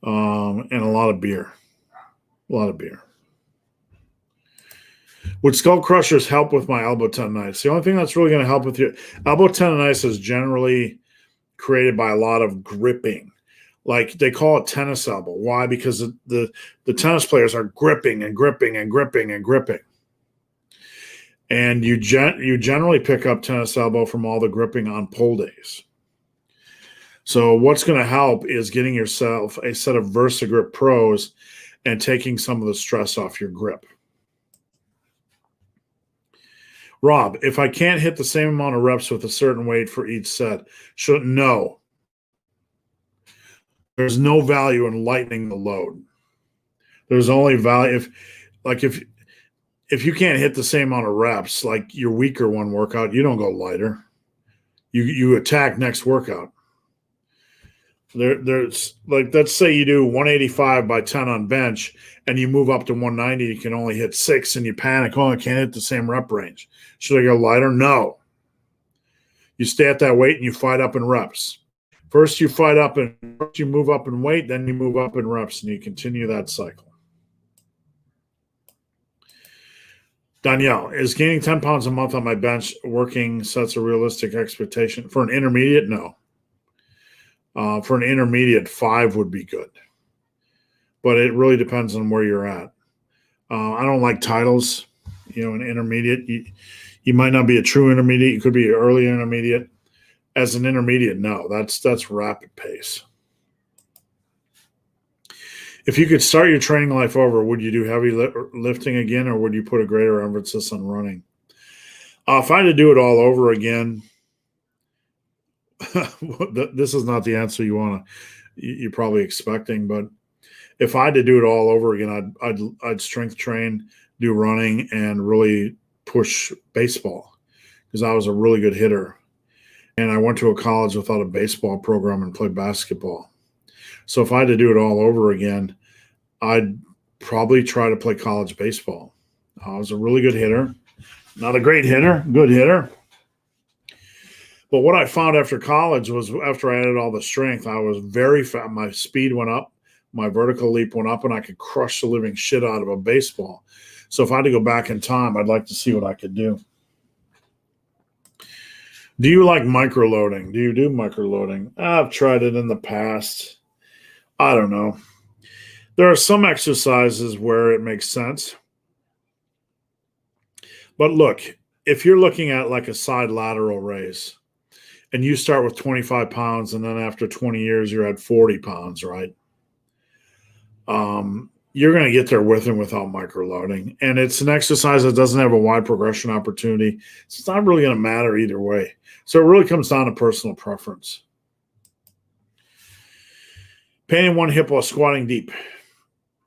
and a lot of beer. A lot of beer. Would skull crushers help with my elbow tendonitis? The only thing that's really going to help with your elbow tendonitis is generally created by a lot of gripping. Like they call it tennis elbow. Why? Because the tennis players are gripping and gripping and gripping and gripping. And you generally pick up tennis elbow from all the gripping on pull days. So what's going to help is getting yourself a set of VersaGrip Pros and taking some of the stress off your grip. Rob, if I can't hit the same amount of reps with a certain weight for each set, no. There's no value in lightening the load. There's only value if you can't hit the same amount of reps, like your weaker one workout, you don't go lighter. You attack next workout. There's like, let's say you do 185 by 10 on bench and you move up to 190, you can only hit 6 and you panic, I can't hit the same rep range. Should I go lighter? No. You stay at that weight and you fight up in reps. First you fight up and you move up in weight, then you move up in reps and you continue that cycle. Danielle, is gaining 10 pounds a month on my bench working sets a realistic expectation? For an intermediate, no. For an intermediate, 5 would be good. But it really depends on where you're at. I don't like titles. An intermediate, you might not be a true intermediate. You could be an early intermediate. As an intermediate, no. That's rapid pace. If you could start your training life over, would you do heavy lifting again, or would you put a greater emphasis on running? If I had to do it all over again, this is not the answer you're probably expecting, but if I had to do it all over again, I'd strength train, do running, and really push baseball because I was a really good hitter. And I went to a college without a baseball program and played basketball. So if I had to do it all over again, I'd probably try to play college baseball. I was a really good hitter. Not a great hitter, good hitter. But what I found after college was after I added all the strength, I was very fast. My speed went up, my vertical leap went up, and I could crush the living shit out of a baseball. So if I had to go back in time, I'd like to see what I could do. Do you like microloading? Do you do microloading? I've tried it in the past. I don't know. There are some exercises where it makes sense. But look, if you're looking at like a side lateral raise and you start with 25 pounds and then after 20 years you're at 40 pounds, right? You're going to get there with and without microloading. And it's an exercise that doesn't have a wide progression opportunity. So it's not really going to matter either way. So it really comes down to personal preference. Pain in one hip while squatting deep.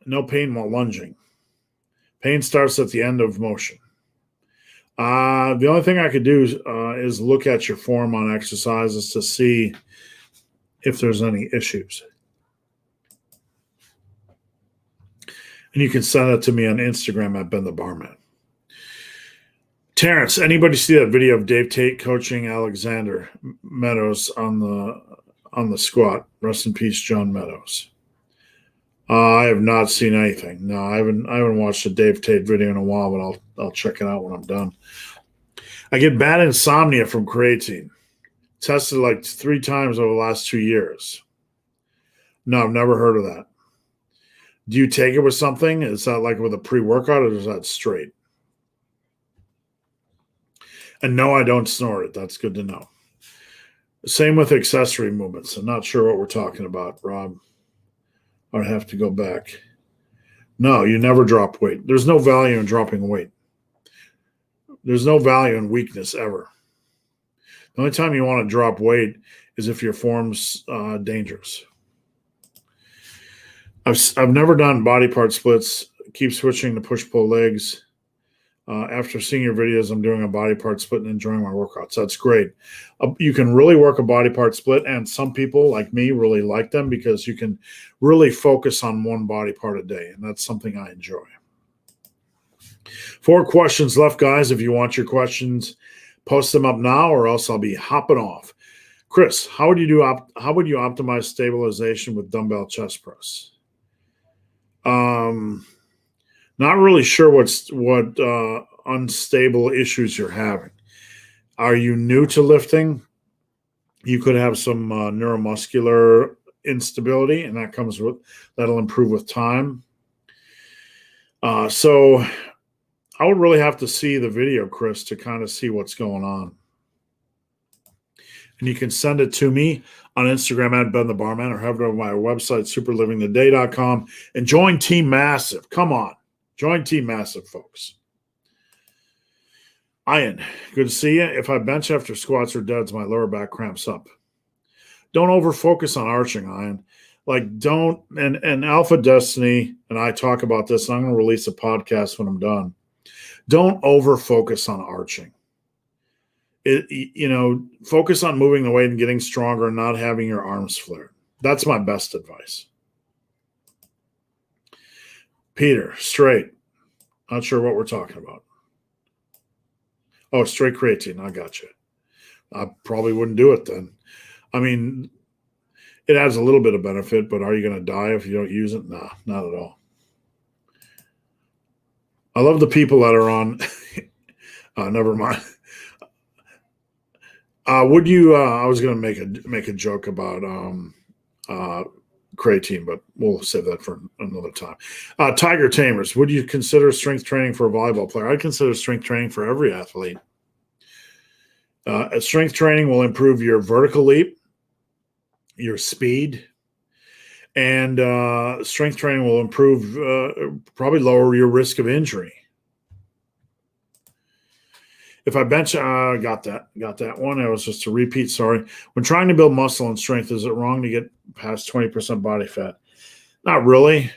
No pain while lunging. Pain starts at the end of motion. The only thing I could do is look at your form on exercises to see if there's any issues. And you can send it to me on Instagram at Ben the Barman. Terrence, anybody see that video of Dave Tate coaching Alexander Meadows on the squat? Rest in peace, John Meadows. I have not seen anything. No, I haven't watched a Dave Tate video in a while, but I'll check it out when I'm done. I get bad insomnia from creatine. Tested like 3 times over the last 2 years. No, I've never heard of that. Do you take it with something? Is that like with a pre-workout, or is that straight? And no, I don't snort it. That's good to know. Same with accessory movements. I'm not sure what we're talking about, Rob. I'd have to go back. No, you never drop weight. There's no value in dropping weight. There's no value in weakness ever. The only time you want to drop weight is if your form's dangerous. I've never done body part splits. Keep switching to push-pull legs. After seeing your videos, I'm doing a body part split and enjoying my workouts. That's great. You can really work a body part split, and some people like me really like them because you can really focus on one body part a day, and that's something I enjoy. 4 questions left, guys. If you want your questions, post them up now, or else I'll be hopping off. Chris, how would you optimize stabilization with dumbbell chest press? Not really sure what unstable issues you're having. Are you new to lifting? You could have some neuromuscular instability, and that'll improve with time. So I would really have to see the video, Chris, to kind of see what's going on. And you can send it to me on Instagram at Ben the Barman, or have it on my website, superlivingtheday.com, and join Team Massive. Come on. Join Team Massive, folks. Ian, good to see you. If I bench after squats or deads, my lower back cramps up. Don't over-focus on arching, Ian. Like, don't, and Alpha Destiny, and I talk about this, and I'm going to release a podcast when I'm done. Don't over-focus on arching. Focus on moving the weight and getting stronger and not having your arms flared. That's my best advice. Peter, straight. Not sure what we're talking about. Oh, straight creatine. I got you. I probably wouldn't do it then. I mean, it adds a little bit of benefit, but are you going to die if you don't use it? Nah, not at all. I love the people that are on. Never mind. Would you? I was going to make a joke about creatine, but we'll save that for another time. Tiger Tamers, would you consider strength training for a volleyball player? I'd consider strength training for every athlete. Strength training will improve your vertical leap, your speed, and strength training will improve, probably lower your risk of injury. If I bench, got that one. It was just a repeat, sorry. When trying to build muscle and strength, is it wrong to get past 20% body fat? Not really.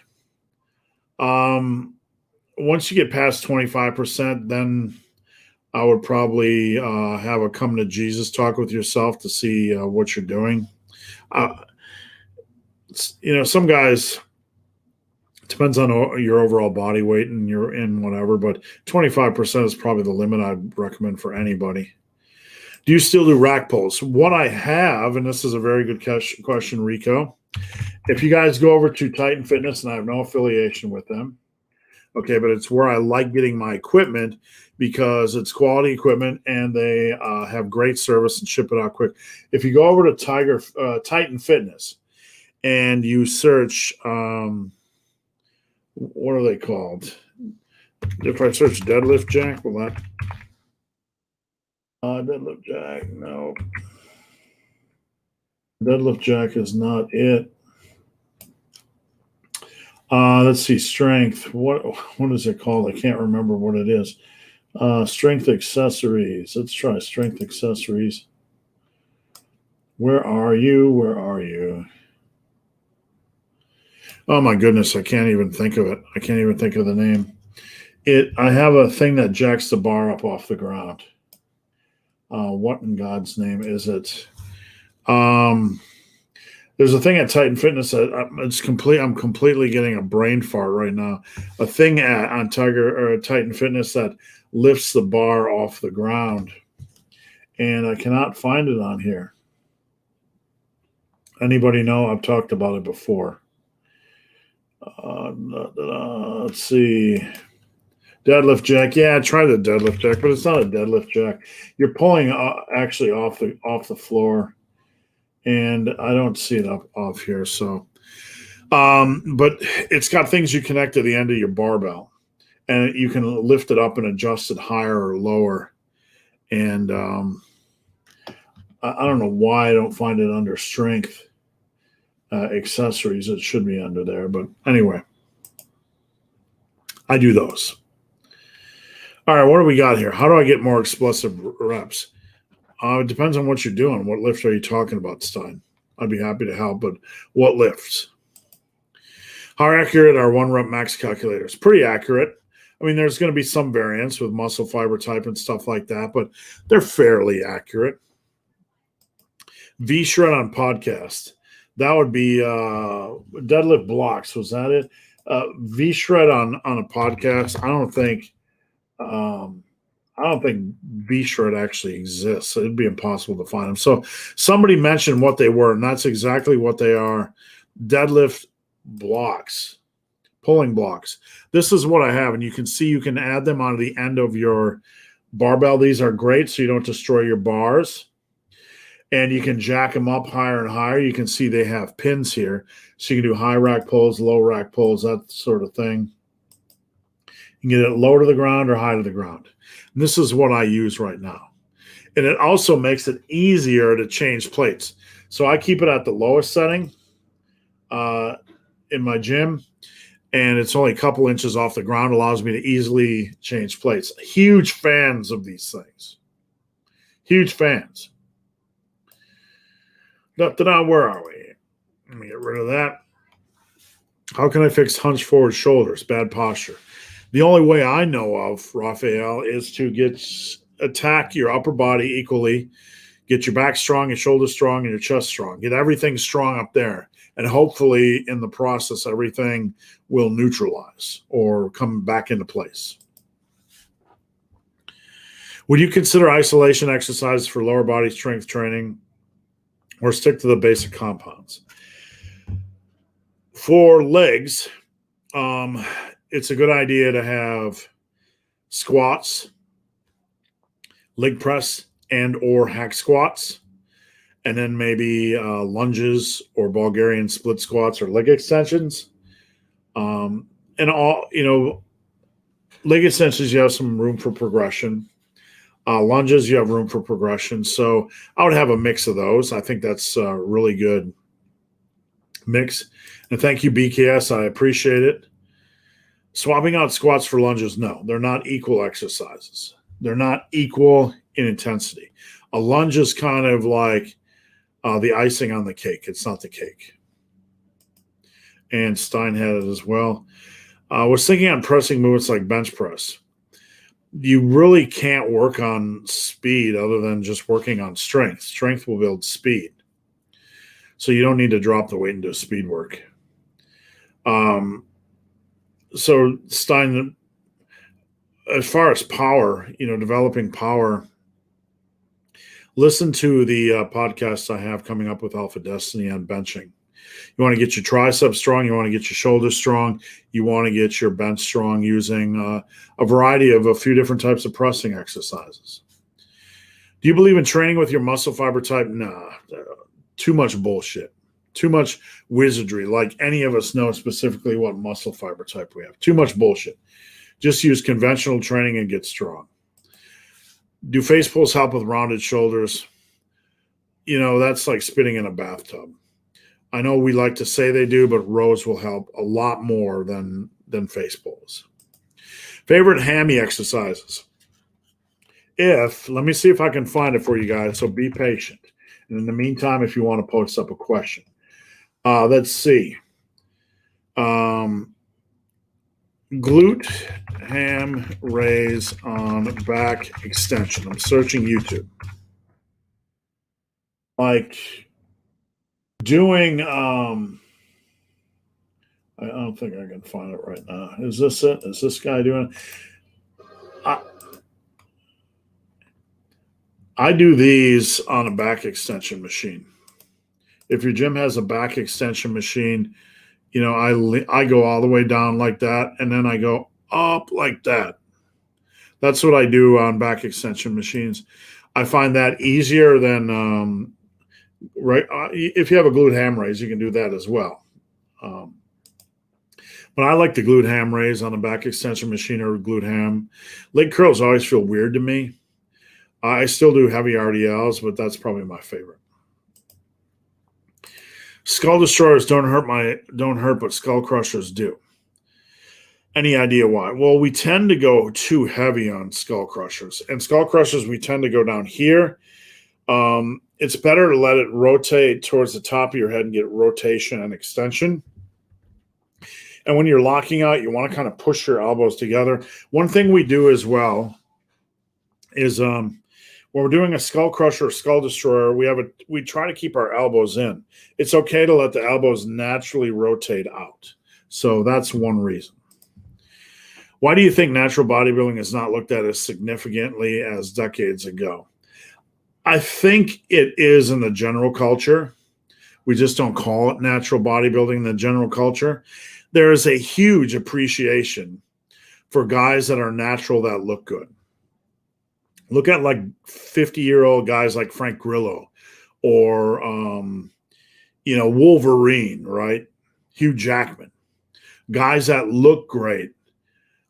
Once you get past 25%, then I would probably have a come to Jesus talk with yourself to see what you're doing. Some guys, it depends on your overall body weight and you're in whatever, but 25% is probably the limit I'd recommend for anybody. Do you still do rack pulls? What I have, and this is a very good question, Rico. If you guys go over to Titan Fitness, and I have no affiliation with them, okay, but it's where I like getting my equipment because it's quality equipment and they have great service and ship it out quick. If you go over to Titan Fitness and you search, what are they called? If I search deadlift jack, will that? Deadlift jack, no. Deadlift jack is not it. Let's see, strength. What is it called? I can't remember what it is. Strength accessories. Let's try strength accessories. Where are you? Where are you? Oh my goodness, I can't even think of it. I can't even think of the name. I have a thing that jacks the bar up off the ground. What in God's name is it? There's a thing at Titan Fitness that I'm completely getting a brain fart right now. A thing on Titan Fitness that lifts the bar off the ground, and I cannot find it on here. Anybody know? I've talked about it before. Let's see. Deadlift jack. Yeah, try the deadlift jack, but it's not a deadlift jack. You're pulling actually off the floor, and I don't see it off here. So, but it's got things you connect to the end of your barbell, and you can lift it up and adjust it higher or lower. And I don't know why I don't find it under strength accessories. It should be under there, but anyway, I do those. All right, what do we got here? How do I get more explosive reps? It depends on what you're doing. What lift are you talking about, Stein? I'd be happy to help, but what lifts? How accurate are 1-rep max calculators? Pretty accurate. I mean, there's going to be some variance with muscle fiber type and stuff like that, but they're fairly accurate. V-Shred on podcast. That would be deadlift blocks. Was that it? V-Shred on a podcast. I don't think V-Shred actually exists. So it'd be impossible to find them. So somebody mentioned what they were, and that's exactly what they are. Deadlift blocks, pulling blocks. This is what I have, and you can see you can add them on the end of your barbell. These are great so you don't destroy your bars. And you can jack them up higher and higher. You can see they have pins here. So you can do high rack pulls, low rack pulls, that sort of thing. You can get it low to the ground or high to the ground. And this is what I use right now. And it also makes it easier to change plates. So I keep it at the lowest setting in my gym. And it's only a couple inches off the ground. Allows me to easily change plates. Huge fans of these things. Huge fans. Where are we? Let me get rid of that. How can I fix hunch forward shoulders? Bad posture. The only way I know of, Rafael, is to attack your upper body equally, get your back strong, your shoulders strong, and your chest strong. Get everything strong up there. And hopefully in the process, everything will neutralize or come back into place. Would you consider isolation exercises for lower body strength training or stick to the basic compounds? For legs, it's a good idea to have squats, leg press, and or hack squats, and then maybe lunges or Bulgarian split squats or leg extensions. And leg extensions, you have some room for progression. Lunges, you have room for progression. So I would have a mix of those. I think that's a really good mix. And thank you, BKS. I appreciate it. Swapping out squats for lunges, no. They're not equal exercises. They're not equal in intensity. A lunge is kind of like the icing on the cake. It's not the cake. And Stein had it as well. I was thinking on pressing movements like bench press. You really can't work on speed other than just working on strength. Strength will build speed. So you don't need to drop the weight into speed work. So Stein, as far as power, developing power, listen to the podcasts I have coming up with Alpha Destiny on benching. You want to get your triceps strong. You want to get your shoulders strong. You want to get your bench strong using a variety of a few different types of pressing exercises. Do you believe in training with your muscle fiber type? Nah, too much bullshit. Too much wizardry. Like any of us know specifically what muscle fiber type we have. Too much bullshit. Just use conventional training and get strong. Do face pulls help with rounded shoulders? That's like spitting in a bathtub. I know we like to say they do, but rows will help a lot more than face pulls. Favorite hammy exercises? Let me see if I can find it for you guys, so be patient. And in the meantime, if you want to post up a question. Let's see. Glute ham raise on back extension. I'm searching YouTube. Like doing, I don't think I can find it right now. Is this it? Is this guy doing it? I do these on a back extension machine. If your gym has a back extension machine, I go all the way down like that, and then I go up like that. That's what I do on back extension machines. I find that easier than right. If you have a glute ham raise, you can do that as well. But I like the glute ham raise on a back extension machine or glute ham. Leg curls always feel weird to me. I still do heavy RDLs, but that's probably my favorite. Skull destroyers don't hurt, but skull crushers do. Any idea why? Well, we tend to go too heavy on skull crushers. And skull crushers, we tend to go down here. It's better to let it rotate towards the top of your head and get rotation and extension. And when you're locking out, you want to kind of push your elbows together. One thing we do as well is when we're doing a skull crusher or skull destroyer, we try to keep our elbows in. It's okay to let the elbows naturally rotate out. So that's one reason. Why do you think natural bodybuilding is not looked at as significantly as decades ago? I think it is in the general culture. We just don't call it natural bodybuilding in the general culture. There is a huge appreciation for guys that are natural that look good. Look at like 50-year-old guys like Frank Grillo or, Wolverine, right? Hugh Jackman. Guys that look great.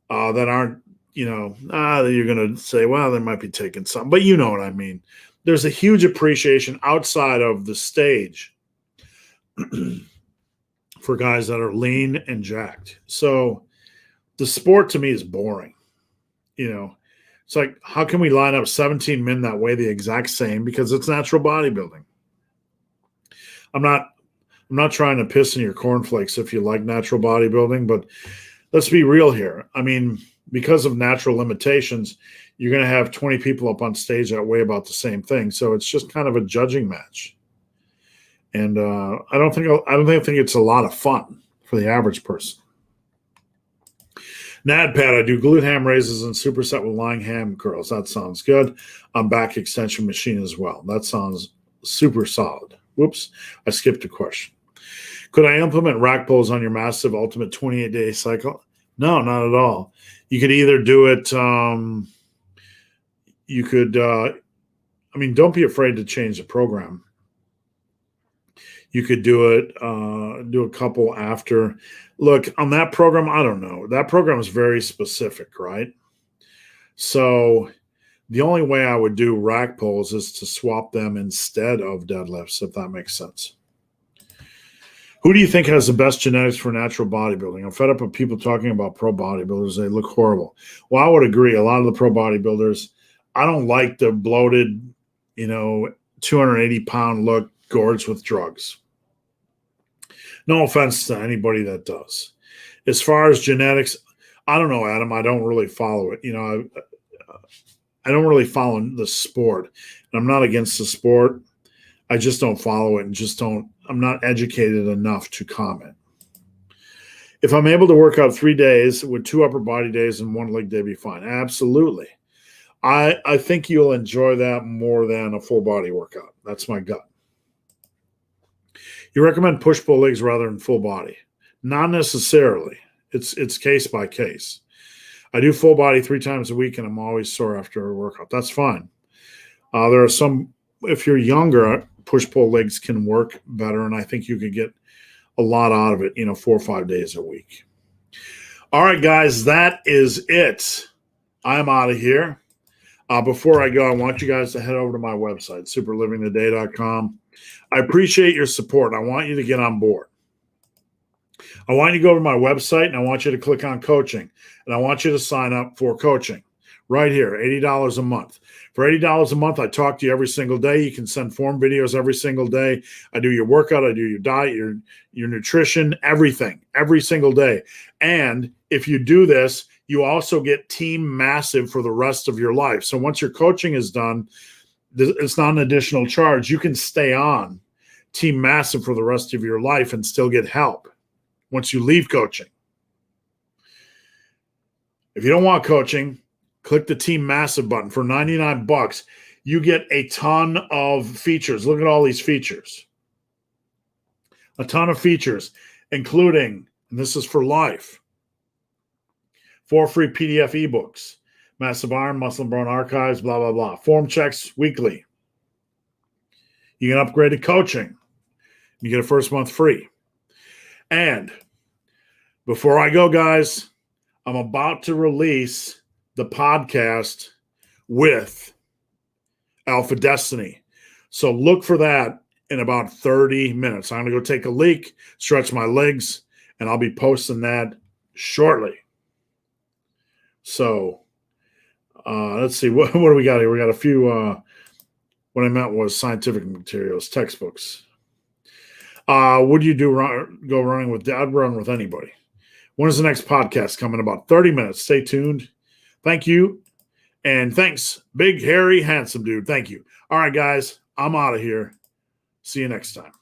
That aren't, you're going to say, well, they might be taking something, but you know what I mean. There's a huge appreciation outside of the stage for guys that are lean and jacked. So the sport to me is boring. It's like, how can we line up 17 men that weigh the exact same? Because it's natural bodybuilding. I'm not trying to piss in your cornflakes if you like natural bodybuilding, but let's be real here. I mean, because of natural limitations, you're going to have 20 people up on stage that weigh about the same thing. So it's just kind of a judging match. And I don't think it's a lot of fun for the average person. NADPAD, I do glute ham raises and superset with lying ham curls. That sounds good. On back extension machine as well. That sounds super solid. Whoops, I skipped a question. Could I implement rack pulls on your massive ultimate 28-day cycle? No, not at all. You could either do it, don't be afraid to change the program. You could do it, do a couple after. Look, on that program, I don't know. That program is very specific, right? So the only way I would do rack pulls is to swap them instead of deadlifts, if that makes sense. Who do you think has the best genetics for natural bodybuilding? I'm fed up with people talking about pro bodybuilders. They look horrible. Well, I would agree. A lot of the pro bodybuilders, I don't like the bloated, 280-pound look, gorged with drugs. No offense to anybody that does. As far as genetics, I don't know, Adam. I don't really follow it. I don't really follow the sport. And I'm not against the sport. I just don't follow it and I'm not educated enough to comment. If I'm able to work out 3 days with 2 upper body days and 1 leg day, be fine. Absolutely. I think you'll enjoy that more than a full body workout. That's my gut. You recommend push-pull legs rather than full body? Not necessarily. It's case by case. I do full body 3 times a week, and I'm always sore after a workout. That's fine. There are some, if you're younger, push-pull legs can work better, and I think you could get a lot out of it, 4 or 5 days a week. All right, guys, that is it. I'm out of here. Before I go, I want you guys to head over to my website, superlivingtheday.com. I appreciate your support. I want you to get on board. I want you to go to my website, and I want you to click on coaching, and I want you to sign up for coaching right here, $80 a month. For $80 a month, I talk to you every single day. You can send form videos every single day. I do your workout. I do your diet, your nutrition, everything, every single day. And if you do this, you also get Team Massive for the rest of your life. So once your coaching is done, it's not an additional charge. You can stay on Team Massive for the rest of your life and still get help once you leave coaching. If you don't want coaching, click the Team Massive button. For $99, you get a ton of features. Look at all these features. A ton of features, including, and this is for life, 4 free PDF ebooks, Massive Iron, Muscle and Bone Archives, blah, blah, blah. Form checks weekly. You can upgrade to coaching. You get a first month free. And before I go, guys, I'm about to release the podcast with Alpha Destiny. So look for that in about 30 minutes. I'm going to go take a leak, stretch my legs, and I'll be posting that shortly. So let's see. What do we got here? We got a few, what I meant was scientific materials, textbooks. Would you go running with Dad? I'd run with anybody. When is the next podcast coming? About 30 minutes. Stay tuned. Thank you. And thanks, big, hairy, handsome dude. Thank you. All right, guys, I'm out of here. See you next time.